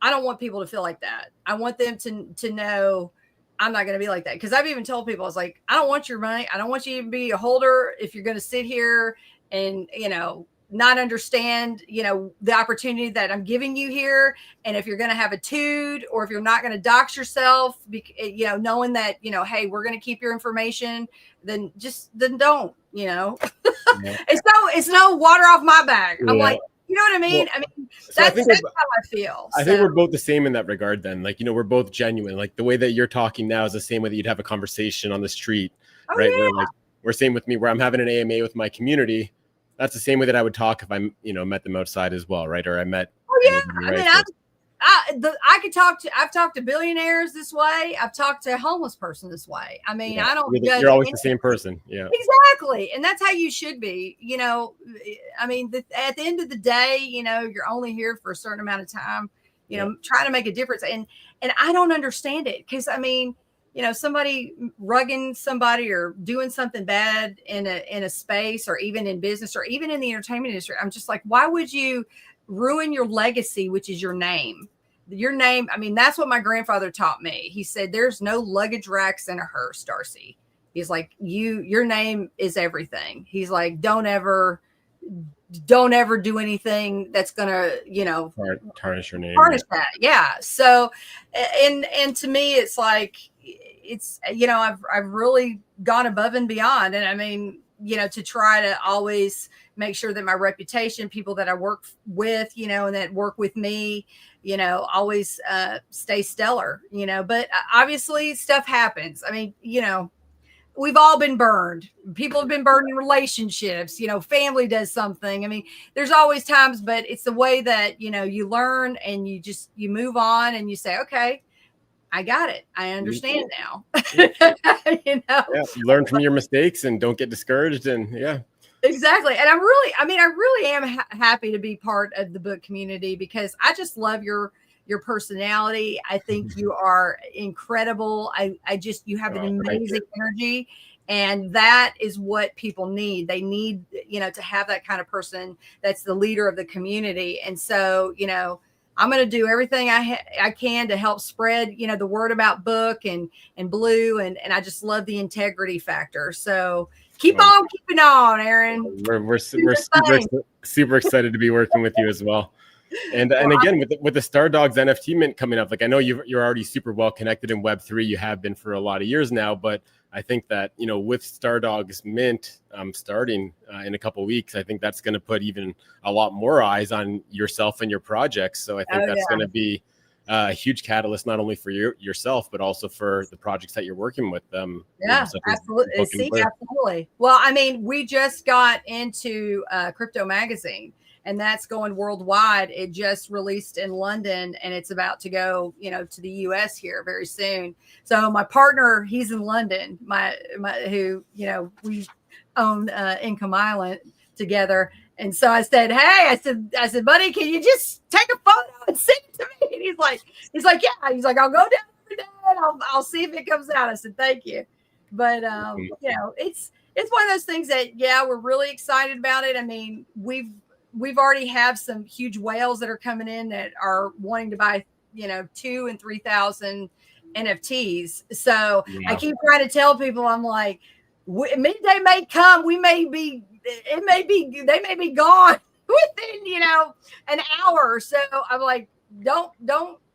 I don't want people to feel like that. I want them to know I'm not going to be like that. Because I've even told people, I was like, I don't want your money. I don't want you to be a holder if you're going to sit here and, not understand, the opportunity that I'm giving you here. And if you're going to have a tood, or if you're not going to dox yourself, knowing that, hey, we're going to keep your information, then don't, Yeah. It's no water off my back. I'm like, you know what I mean? Well, I mean, that's how I feel. I think we're both the same in that regard then. Like, we're both genuine. Like the way that you're talking now is the same way that you'd have a conversation on the street, right? Yeah. Where like, we're same with me, where I'm having an AMA with my community. That's the same way that I would talk if I, met them outside as well, right? Or I met. Oh yeah, right? I mean, I've talked to billionaires this way. I've talked to a homeless person this way. I mean, I don't. You're always the same person. Yeah, exactly, and that's how you should be. I mean, at the end of the day, you're only here for a certain amount of time. Trying to make a difference, and I don't understand it, because I mean, somebody rugging somebody or doing something bad in a space, or even in business, or even in the entertainment industry. I'm just like, why would you ruin your legacy, which is your name? I mean, that's what my grandfather taught me. He said, there's no luggage racks in a hearse, Darcy. He's like, your name is everything. He's like, don't ever do anything that's gonna, tarnish your name. Tarnish that. Yeah. So, and to me, it's like, it's, I've really gone above and beyond. And I mean, to try to always make sure that my reputation, people that I work with, and that work with me, always stay stellar, but obviously stuff happens. I mean, we've all been burned. People have been burned in relationships, family does something. I mean, there's always times, but it's the way that, you learn, and you move on, and you say, okay, I got it. I understand now. Yeah, learn from your mistakes and don't get discouraged. And yeah, exactly. And I really am happy to be part of the book community, because I just love your personality. I think you are incredible. You have an amazing energy, and that is what people need. They need, to have that kind of person that's the leader of the community. And so, I'm going to do everything I can to help spread, the word about book and Blue. And I just love the integrity factor. So keep on keeping on, Aaron. We're super excited to be working with you as well. And again, with the Stardogs NFT mint coming up, like I know you're already super well connected in Web3. You have been for a lot of years now, but I think that, with Stardogs mint starting in a couple of weeks, I think that's going to put even a lot more eyes on yourself and your projects. So I think that's going to be a huge catalyst, not only for yourself, but also for the projects that you're working with. Yeah, absolutely. Absolutely. Well, I mean, we just got into Crypto Magazine, and that's going worldwide. It just released in London, and it's about to go, to the US here very soon. So my partner, he's in London, who, we own Income Island together. And so I said, hey, I said, buddy, can you just take a photo and send it to me? And he's like, yeah. He's like, I'll go down every day and I'll see if it comes out. I said, thank you. But you know, it's one of those things that, yeah, we're really excited about it. I mean, we've already have some huge whales that are coming in that are wanting to buy, you know, 2,000 and 3,000 NFTs. So I keep trying to tell people, I'm like, midday may come, they may be gone within, you know, an hour or so. I'm like, don't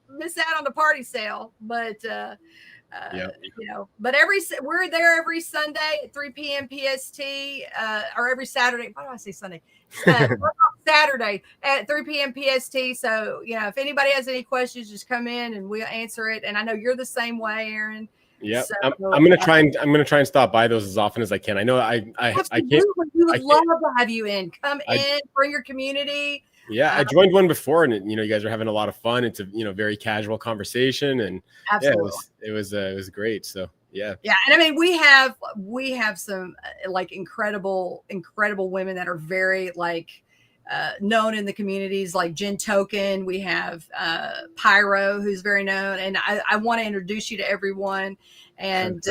miss out on the party sale. But you know, but we're there every Sunday at 3 p.m. PST, or every Saturday. Why do I say Sunday? Saturday at 3 p.m. PST. So, you know, if anybody has any questions, just come in and we'll answer it. And I know you're the same way, Aaron. Yeah, so, I'm gonna try and stop by those as often as I can. I know I can't. We would love to have you in. Come in, bring your community. Yeah, I joined one before, and you know, you guys are having a lot of fun. It's a, you know, very casual conversation, and absolutely, yeah, it was great. So yeah, and I mean, we have some like incredible women that are very like known in the communities, like Jen Token. We have Pyro, who's very known, and I want to introduce you to everyone. And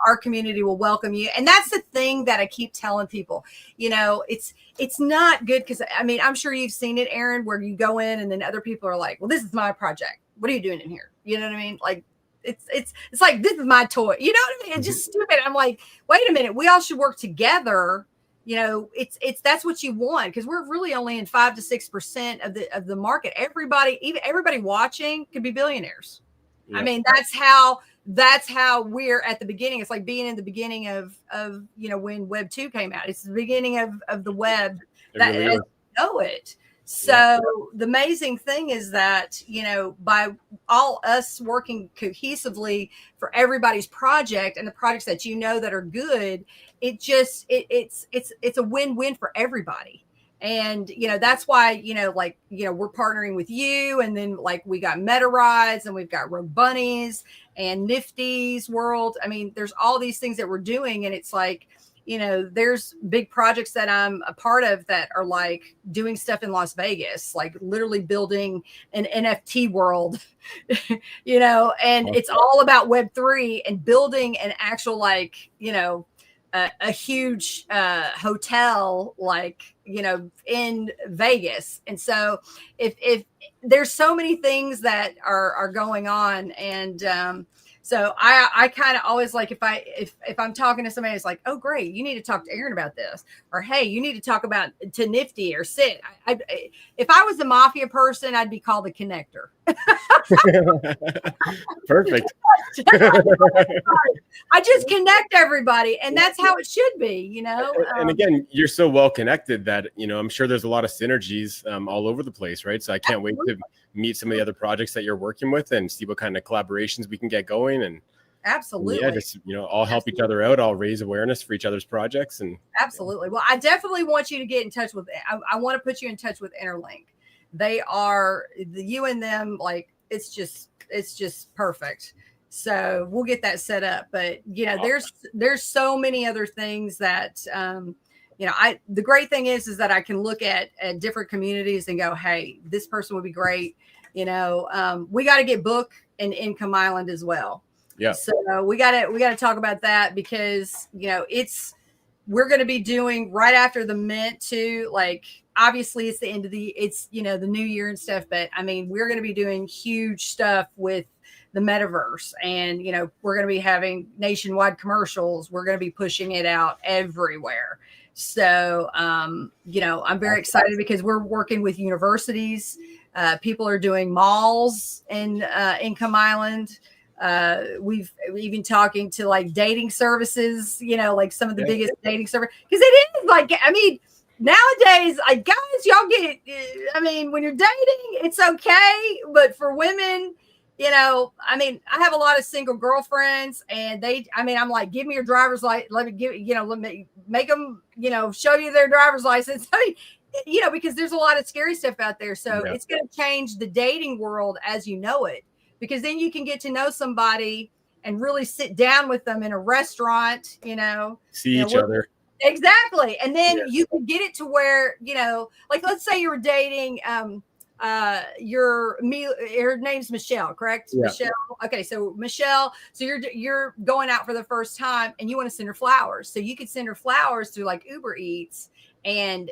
our community will welcome you. And that's the thing that I keep telling people. You know, it's not good because, I mean, I'm sure you've seen it, Aaron, where you go in and then other people are like, well, this is my project. What are you doing in here? You know what I mean? Like, it's like, this is my toy. You know what I mean? It's just stupid. I'm like, wait a minute. We all should work together. You know, that's what you want, because we're really only in 5 to 6% of the market. Everybody watching could be billionaires. Yep. I mean, that's how we're at the beginning. It's like being in the beginning of you know, when Web 2 came out. It's the beginning of the web that really you know it. So the amazing thing is that, you know, by all us working cohesively for everybody's project and the projects that you know that are good, it's a win-win for everybody. And, you know, that's why, you know, like, you know, we're partnering with you, and then like we got Meta Rides and we've got Rogue Bunnies and Nifty's World. I mean, there's all these things that we're doing, and it's like, you know, there's big projects that I'm a part of that are like doing stuff in Las Vegas, like literally building an NFT world, you know, and it's all about Web3 and building an actual, like, you know, a huge hotel, like, you know, in Vegas. And so if there's so many things that are going on, and so I kind of always like, if I'm talking to somebody, it's like, oh great, you need to talk to Aaron about this, or hey, you need to talk about to Nifty or Sit. If I was a mafia person, I'd be called a connector. Perfect. I just connect everybody, and that's how it should be, you know. And again, you're so well connected that, you know, I'm sure there's a lot of synergies all over the place, right? So I can't wait to meet some of the other projects that you're working with and see what kind of collaborations we can get going. And absolutely, yeah, just, you know, all help each other out. I'll raise awareness for each other's projects. And absolutely. Well, I definitely want you to get in touch with. I want to put you in touch with Interlink. They are you and them, like, it's just perfect. So we'll get that set up. But, you know, there's so many other things that, you know, the great thing is that I can look at different communities and go, hey, this person would be great. You know, we got to get Book and Income Island as well. Yeah. So we got to talk about that, because, you know, we're going to be doing right after the mint too. Like, obviously it's the end of it's, you know, the new year and stuff, but I mean, we're going to be doing huge stuff with the metaverse, and, you know, we're going to be having nationwide commercials. We're going to be pushing it out everywhere. So, you know, I'm very excited because we're working with universities. People are doing malls in Income Island. We've been talking to like dating services, you know, like some of the biggest dating service, because it is like, I mean, nowadays, like, guys, y'all get, I mean, when you're dating, it's okay, but for women, you know, I mean, I have a lot of single girlfriends, and I'm like, give me your driver's license. Let me make them, you know, show you their driver's license. I mean, you know, because there's a lot of scary stuff out there. So it's going to change the dating world as you know it, because then you can get to know somebody and really sit down with them in a restaurant, you know, see each other. Exactly. And then Yeah. you can get it to where, like let's say you were dating her name's Michelle, correct? Yeah. Michelle. Okay, so Michelle, so you're going out for the first time and you want to send her flowers. So you could send her flowers through like Uber Eats. And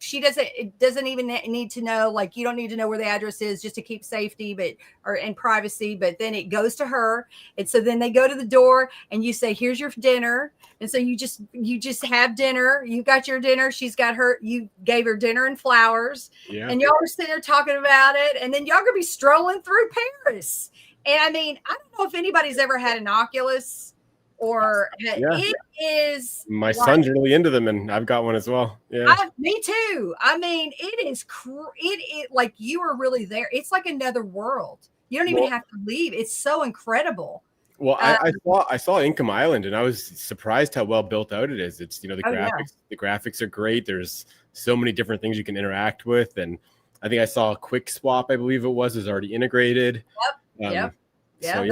she doesn't even need to know, like, you don't need to know where the address is just to keep safety and privacy, but then it goes to her. And so then they go to the door and you say, here's your dinner. And so you just have dinner. You got your dinner. You gave her dinner and flowers. Yeah. And y'all are sitting there talking about it. And then y'all gonna be strolling through Paris. And I mean, I don't know if anybody's ever had an Oculus or it is. My son's really into them, and I've got one as well. Yeah. Me too. I mean, it is like you are really there. It's like another world. You don't even have to leave. It's so incredible. Well, I saw Income Island, and I was surprised how well built out it is. It's the graphics are great. There's so many different things you can interact with, and I think I saw a Quick Swap, I believe it was already integrated. Yep. So I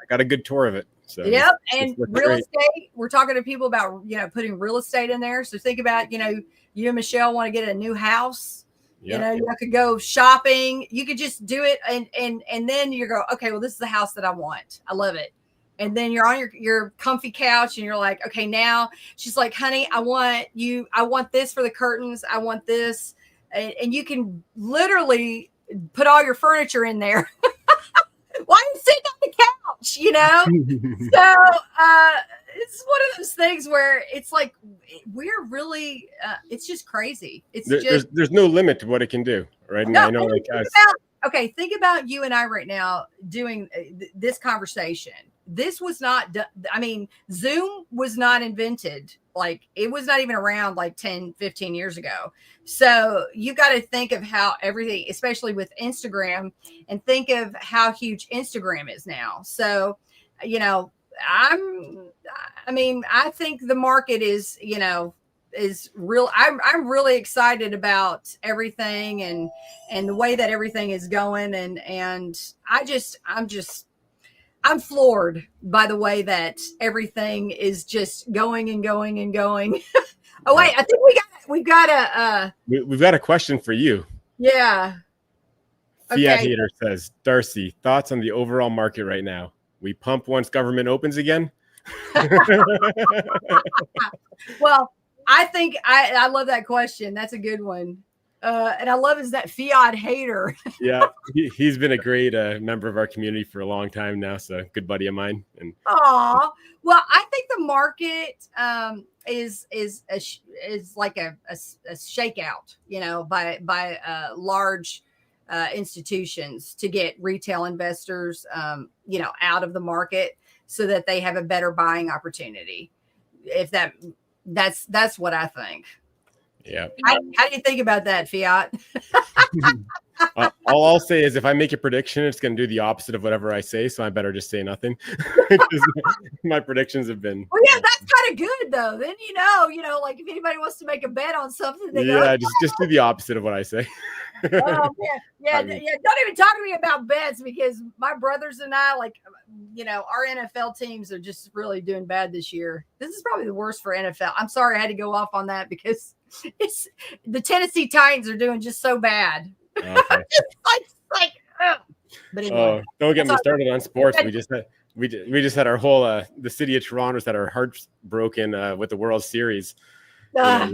got a good tour of it. So and real estate. We're talking to people about putting real estate in there. So think about you and Michelle want to get a new house. You could go shopping. You could just do it, and then you go, okay, well, this is the house that I want. I love it. And then you're on your comfy couch, and you're like, okay, now she's like, honey, I want this for the curtains. I want this, and you can literally put all your furniture in there. Why you sit on the couch? So it's one of those things where it's like we're really it's just crazy. There's no limit to what it can do, right? No, I know, think about you and I right now doing this conversation. This was not Zoom was not invented, like it was not even around like 10 15 years ago. So you got to think of how everything, especially with Instagram, and think of how huge Instagram is now. So I think the market is real. I'm really excited about everything and the way that everything is going. And I'm floored by the way that everything is just going and going and going. Oh wait, I think we've got a question for you. Yeah. Fiat Hater says, Darcy, thoughts on the overall market right now? We pump once government opens again? Well, I think I love that question. That's a good one. And I love is that Fiat Hater. Yeah, he's been a great member of our community for a long time now. So good buddy of mine. And well, I think the market is like a shakeout, by large institutions to get retail investors, out of the market so that they have a better buying opportunity. If that's what I think. Yeah. How do you think about that, Fiat? All I'll say is if I make a prediction, it's going to do the opposite of whatever I say. So I better just say nothing. My predictions have been. Well, yeah, that's kind of good though. Then like if anybody wants to make a bet on something, just do the opposite of what I say. Oh man, yeah. Don't even talk to me about bets because my brothers and I, our NFL teams are just really doing bad this year. This is probably the worst for NFL. I'm sorry I had to go off on that because it's the Tennessee Titans are doing just so bad. Okay. But anyway, don't get me started on sports. We just had our whole the city of Toronto's had our hearts broken with the World Series. I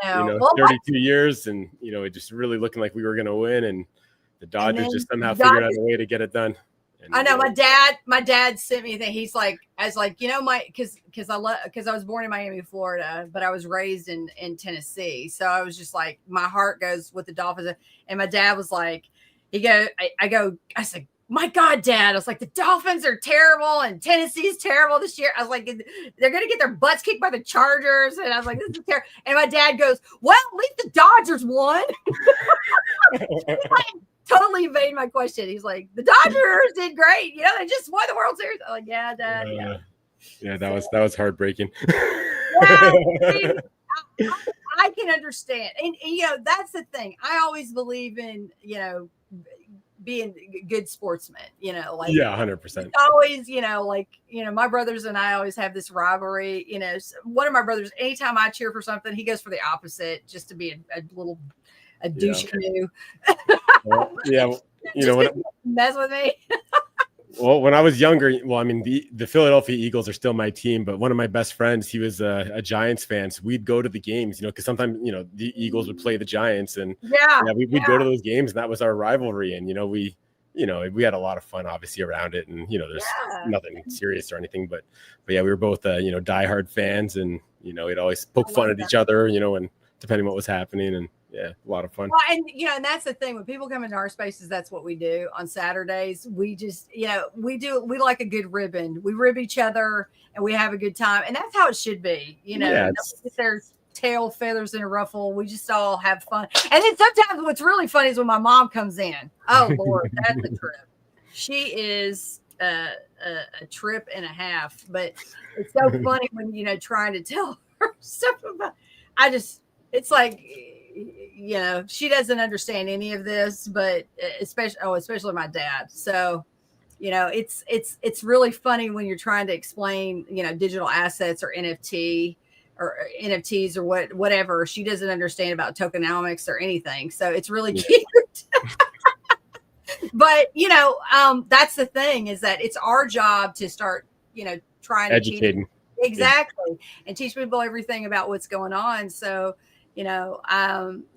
know. 32 years, and it just really looking like we were going to win, and the Dodgers just somehow figured out a way to get it done. And, I know my dad sent me a thing. He's like, because I was born in Miami, Florida, but I was raised in Tennessee, so I was just like, my heart goes with the Dolphins. And my dad was like, I said, my God, Dad, I was like, the Dolphins are terrible and Tennessee's terrible this year. I was like, they're going to get their butts kicked by the Chargers. And I was like, this is terrible. And my dad goes, well, at least the Dodgers won. Totally evading my question. He's like, the Dodgers did great. They just won the World Series. I'm like, yeah, Dad. Yeah, that was heartbreaking. Yeah, I can understand. And that's the thing. I always believe in, being good sportsmen, like, Yeah, 100%. always, like, my brothers and I always have this rivalry. One of my brothers, anytime I cheer for something, he goes for the opposite, just to be a douche canoe. Well, yeah, Mess with me. Well, when I was younger, well, I mean, the Philadelphia Eagles are still my team, but one of my best friends, he was a Giants fan. So we'd go to the games, because sometimes, the Eagles would play the Giants, and we'd go to those games, and that was our rivalry. And, we had a lot of fun, obviously, around it. And, there's nothing serious or anything, but yeah, we were both, diehard fans, and, we'd always poke fun at each other, and depending what was happening. And yeah, a lot of fun. Well, and and that's the thing, when people come into our spaces, that's what we do on Saturdays. We just, we like a good ribbon. We rib each other and we have a good time, and that's how it should be. There's tail feathers in a ruffle. We just all have fun. And then sometimes what's really funny is when my mom comes in. Oh Lord, that's a trip. She is a trip and a half, but it's so funny when trying to tell her stuff about. It's like, she doesn't understand any of this, but especially my dad. So, it's really funny when you're trying to explain, digital assets or NFTs or whatever. She doesn't understand about tokenomics or anything. So it's really cute. But, that's the thing, is that it's our job to start, trying to educating. Exactly. And teach people everything about what's going on. So,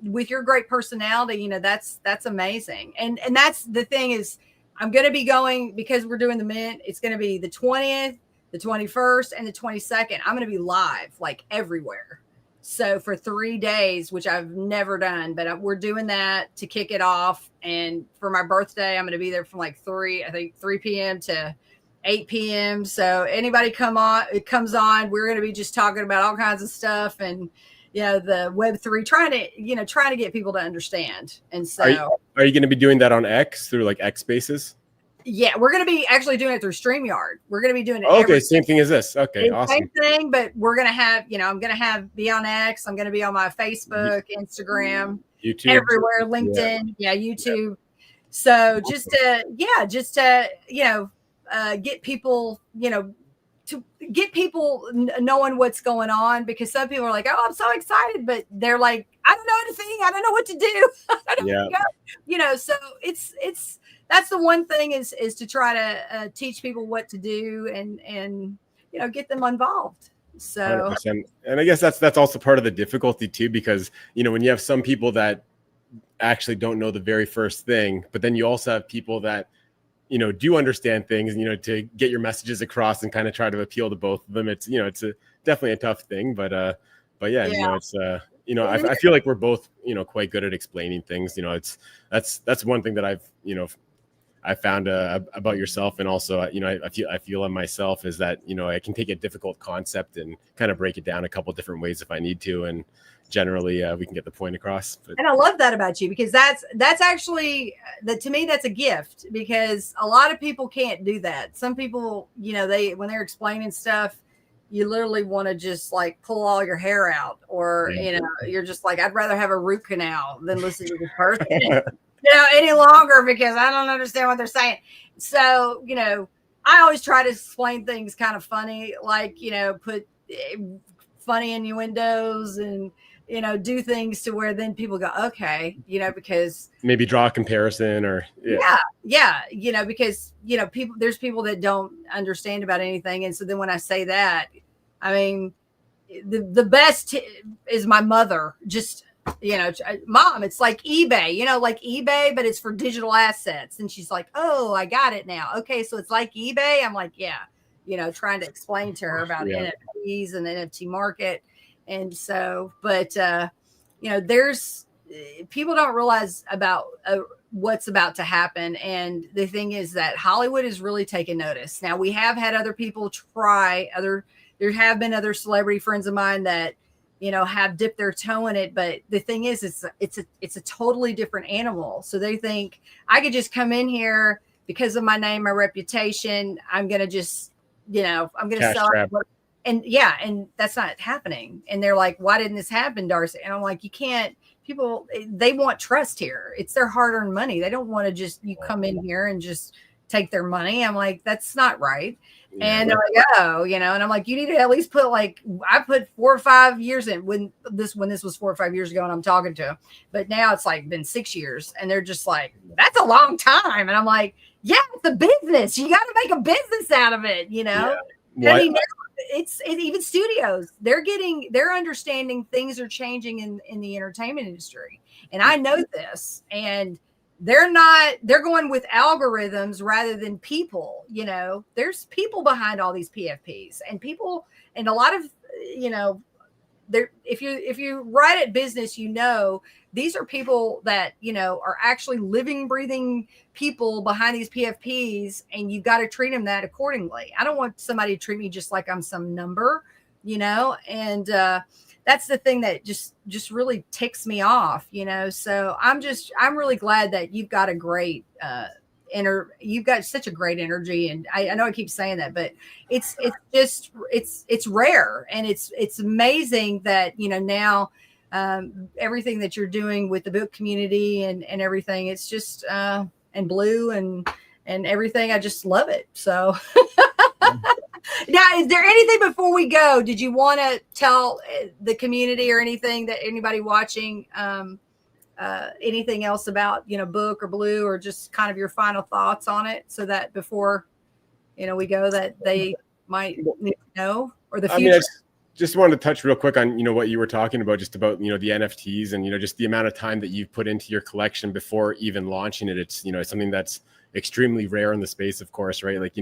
with your great personality, that's amazing. And that's the thing, is I'm going to be going, because we're doing the Mint. It's going to be the 20th, the 21st, and the 22nd. I'm going to be live, like, everywhere. So for 3 days, which I've never done, but we're doing that to kick it off. And for my birthday, I'm going to be there from like 3 p.m. to 8 p.m. So anybody comes on, we're going to be just talking about all kinds of stuff, and the Web3, trying to get people to understand. And so, are you going to be doing that on X, through like X Spaces? Yeah, we're going to be actually doing it through StreamYard. We're going to be doing it. Okay, same thing as this. Okay, awesome. Same thing, but we're going to have, I'm going to be on X. I'm going to be on my Facebook, Instagram, YouTube, everywhere, LinkedIn, YouTube. Yeah. So just to get people, to get people knowing what's going on, because some people are like, oh, I'm so excited, but they're like, I don't know anything. I don't know what to do. I don't know. So it's that's the one thing, is to try to teach people what to do, and get them involved. So 100%. And I guess that's also part of the difficulty too, because when you have some people that actually don't know the very first thing, but then you also have people that do understand things, to get your messages across and kind of try to appeal to both of them. It's definitely a tough thing, but yeah. It's I feel like we're both quite good at explaining things. That's one thing that I found about yourself, and also I feel on myself, is that I can take a difficult concept and kind of break it down a couple different ways if I need to, and generally we can get the point across. And I love that about you, because that's actually, to me, that's a gift, because a lot of people can't do that. Some people, when they're explaining stuff, you literally want to just like pull all your hair out, or you're just like, I'd rather have a root canal than listen to this person any longer, because I don't understand what they're saying. So I always try to explain things kind of funny, like put funny innuendos, and do things to where then people go, okay, because maybe draw a comparison, or because there's people that don't understand about anything. And so then when I say that, I mean, the best is my mother, just Mom, it's like eBay, but it's for digital assets. And she's like, oh, I got it now. Okay, so it's like eBay. I'm like, yeah, trying to explain to her about NFTs and the NFT market. And so, but there's people don't realize about what's about to happen. And the thing is that Hollywood is really taking notice. Now, we have had other people there have been other celebrity friends of mine that have dipped their toe in it. But the thing is, it's a totally different animal. So they think I could just come in here because of my name, my reputation. I'm going to just, I'm going to sell it. And that's not happening. And they're like, why didn't this happen, Darcy? And I'm like, you can't people, they want trust here. It's their hard-earned money. They don't want to just you come in here and just take their money. I'm like, that's not right. Yeah. And they're like, oh, and I'm like, you need to at least put I put 4 or 5 years in when this was 4 or 5 years ago, and I'm talking to them. But now it's like been 6 years, and they're just like, that's a long time. And I'm like, yeah, it's a business. You got to make a business out of it, Yeah. I mean, it's even studios. They're understanding things are changing in the entertainment industry, and I know this. And they're going with algorithms rather than people. There's people behind all these PFPs, and a lot of there. If you write at business, these are people that are actually living, breathing people behind these PFPs, and you've got to treat them that accordingly. I don't want somebody to treat me just like I'm some number, and that's the thing that just really ticks me off, So I'm really glad that you've got a great you've got such a great energy, and I know I keep saying that, but it's rare, and it's amazing that now everything that you're doing with the book community and everything, it's just and Blue and everything. I just love it. So now, is there anything before we go? Did you want to tell the community or anything that anybody watching, anything else about, book or Blue, or just kind of your final thoughts on it, so that before, we go, that they might know, or the future? I just wanted to touch real quick on, what you were talking about, just about, the NFTs and, just the amount of time that you've put into your collection before even launching it. It's, it's something that's extremely rare in the space, of course, right? Like,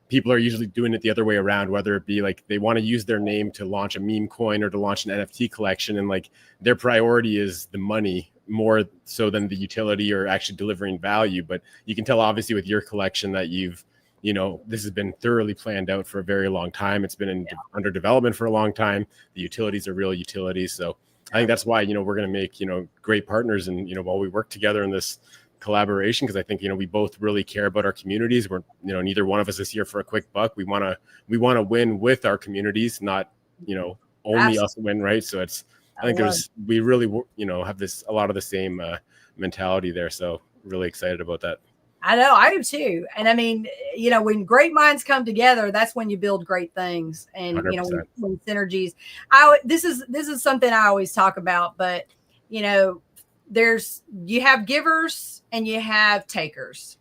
people are usually doing it the other way around, whether it be like they want to use their name to launch a meme coin or to launch an NFT collection. And like their priority is the money more so than the utility or actually delivering value. But you can tell obviously with your collection that you've, this has been thoroughly planned out for a very long time. It's been under development for a long time. The utilities are real utilities. So I think that's why, we're going to make, great partners. And, while we work together in this collaboration, because I think, we both really care about our communities. We're, neither one of us is here for a quick buck. We want to win with our communities, not, only Absolutely. us win. Right. So I think we really, have a lot of the same mentality there. So really excited about that. I know, I do too. And I mean, when great minds come together, that's when you build great things. And 100%. when synergies. This is something I always talk about, but you have givers and you have takers.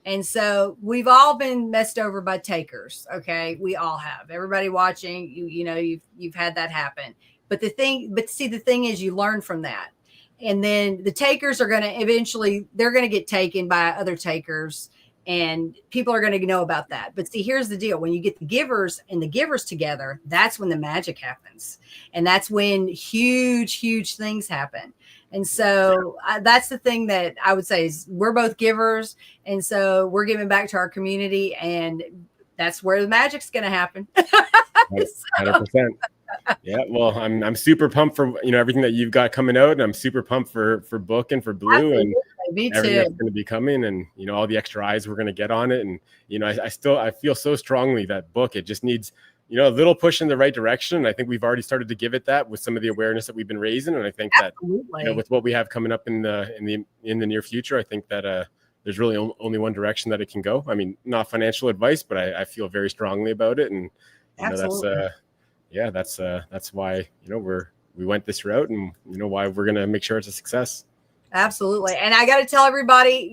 And so we've all been messed over by takers. Okay. We all have. Everybody watching, you've had that happen. But the thing is, you learn from that. And then the takers are going to eventually, they're going to get taken by other takers, and people are going to know about that. But see, here's the deal. When you get the givers and the givers together, that's when the magic happens. And that's when huge, huge things happen. And so that's the thing that I would say is we're both givers. And so we're giving back to our community, and that's where the magic's going to happen. 100%. Yeah, well, I'm super pumped for everything that you've got coming out, and I'm super pumped for Book and for Blue. Absolutely. And me everything too. that's going to be coming, and all the extra eyes we're going to get on it. And I feel so strongly that Book, it just needs a little push in the right direction. And I think we've already started to give it that with some of the awareness that we've been raising. And I think Absolutely. that with what we have coming up in the near future, I think that there's really only one direction that it can go. I mean, not financial advice, but I feel very strongly about it. And that's why we went this route, and why we're going to make sure it's a success. Absolutely. And I got to tell everybody,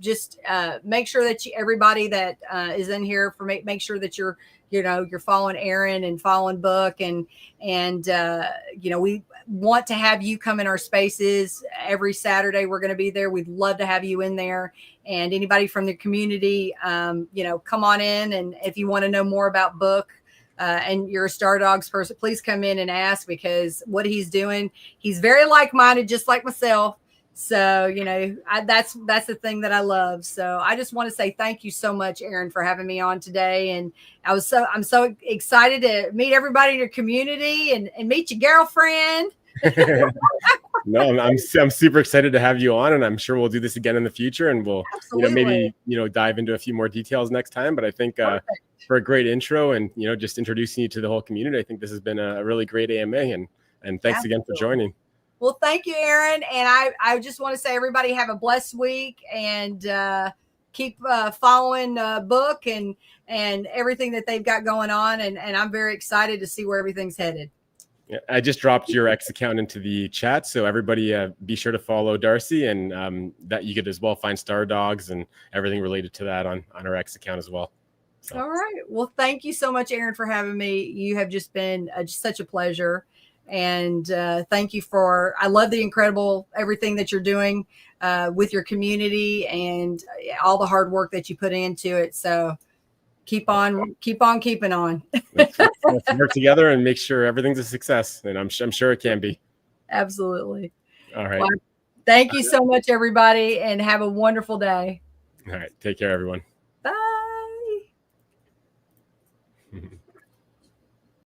just make sure that everybody that is in here, make sure that you're following Aaron and following Book, and we want to have you come in our spaces every Saturday. We're going to be there. We'd love to have you in there, and anybody from the community, come on in. And if you want to know more about Book, and you're a Stardogs person, please come in and ask, because what he's doing, he's very like-minded, just like myself. So, that's the thing that I love. So I just want to say thank you so much, Aaron, for having me on today. And I'm so excited to meet everybody in your community and meet your girlfriend. No, I'm super excited to have you on, and I'm sure we'll do this again in the future, and we'll maybe dive into a few more details next time. But I think for a great intro and just introducing you to the whole community, I think this has been a really great AMA, and thanks again for joining. Well, thank you, Aaron. And I just want to say, everybody have a blessed week, and keep following Book and everything that they've got going on. And I'm very excited to see where everything's headed. Yeah, I just dropped your X account into the chat, so everybody be sure to follow Darcy, and that you could as well find Stardogs and everything related to that on our X account as well. So. All right. Well, thank you so much, Aaron, for having me. You have just been such a pleasure. And thank you I love the incredible everything that you're doing with your community and all the hard work that you put into it. So keep on keeping on. Let's work together and make sure everything's a success. And I'm sure it can be. Absolutely. All right. Well, thank you so much, everybody, and have a wonderful day. All right. Take care, everyone. Bye.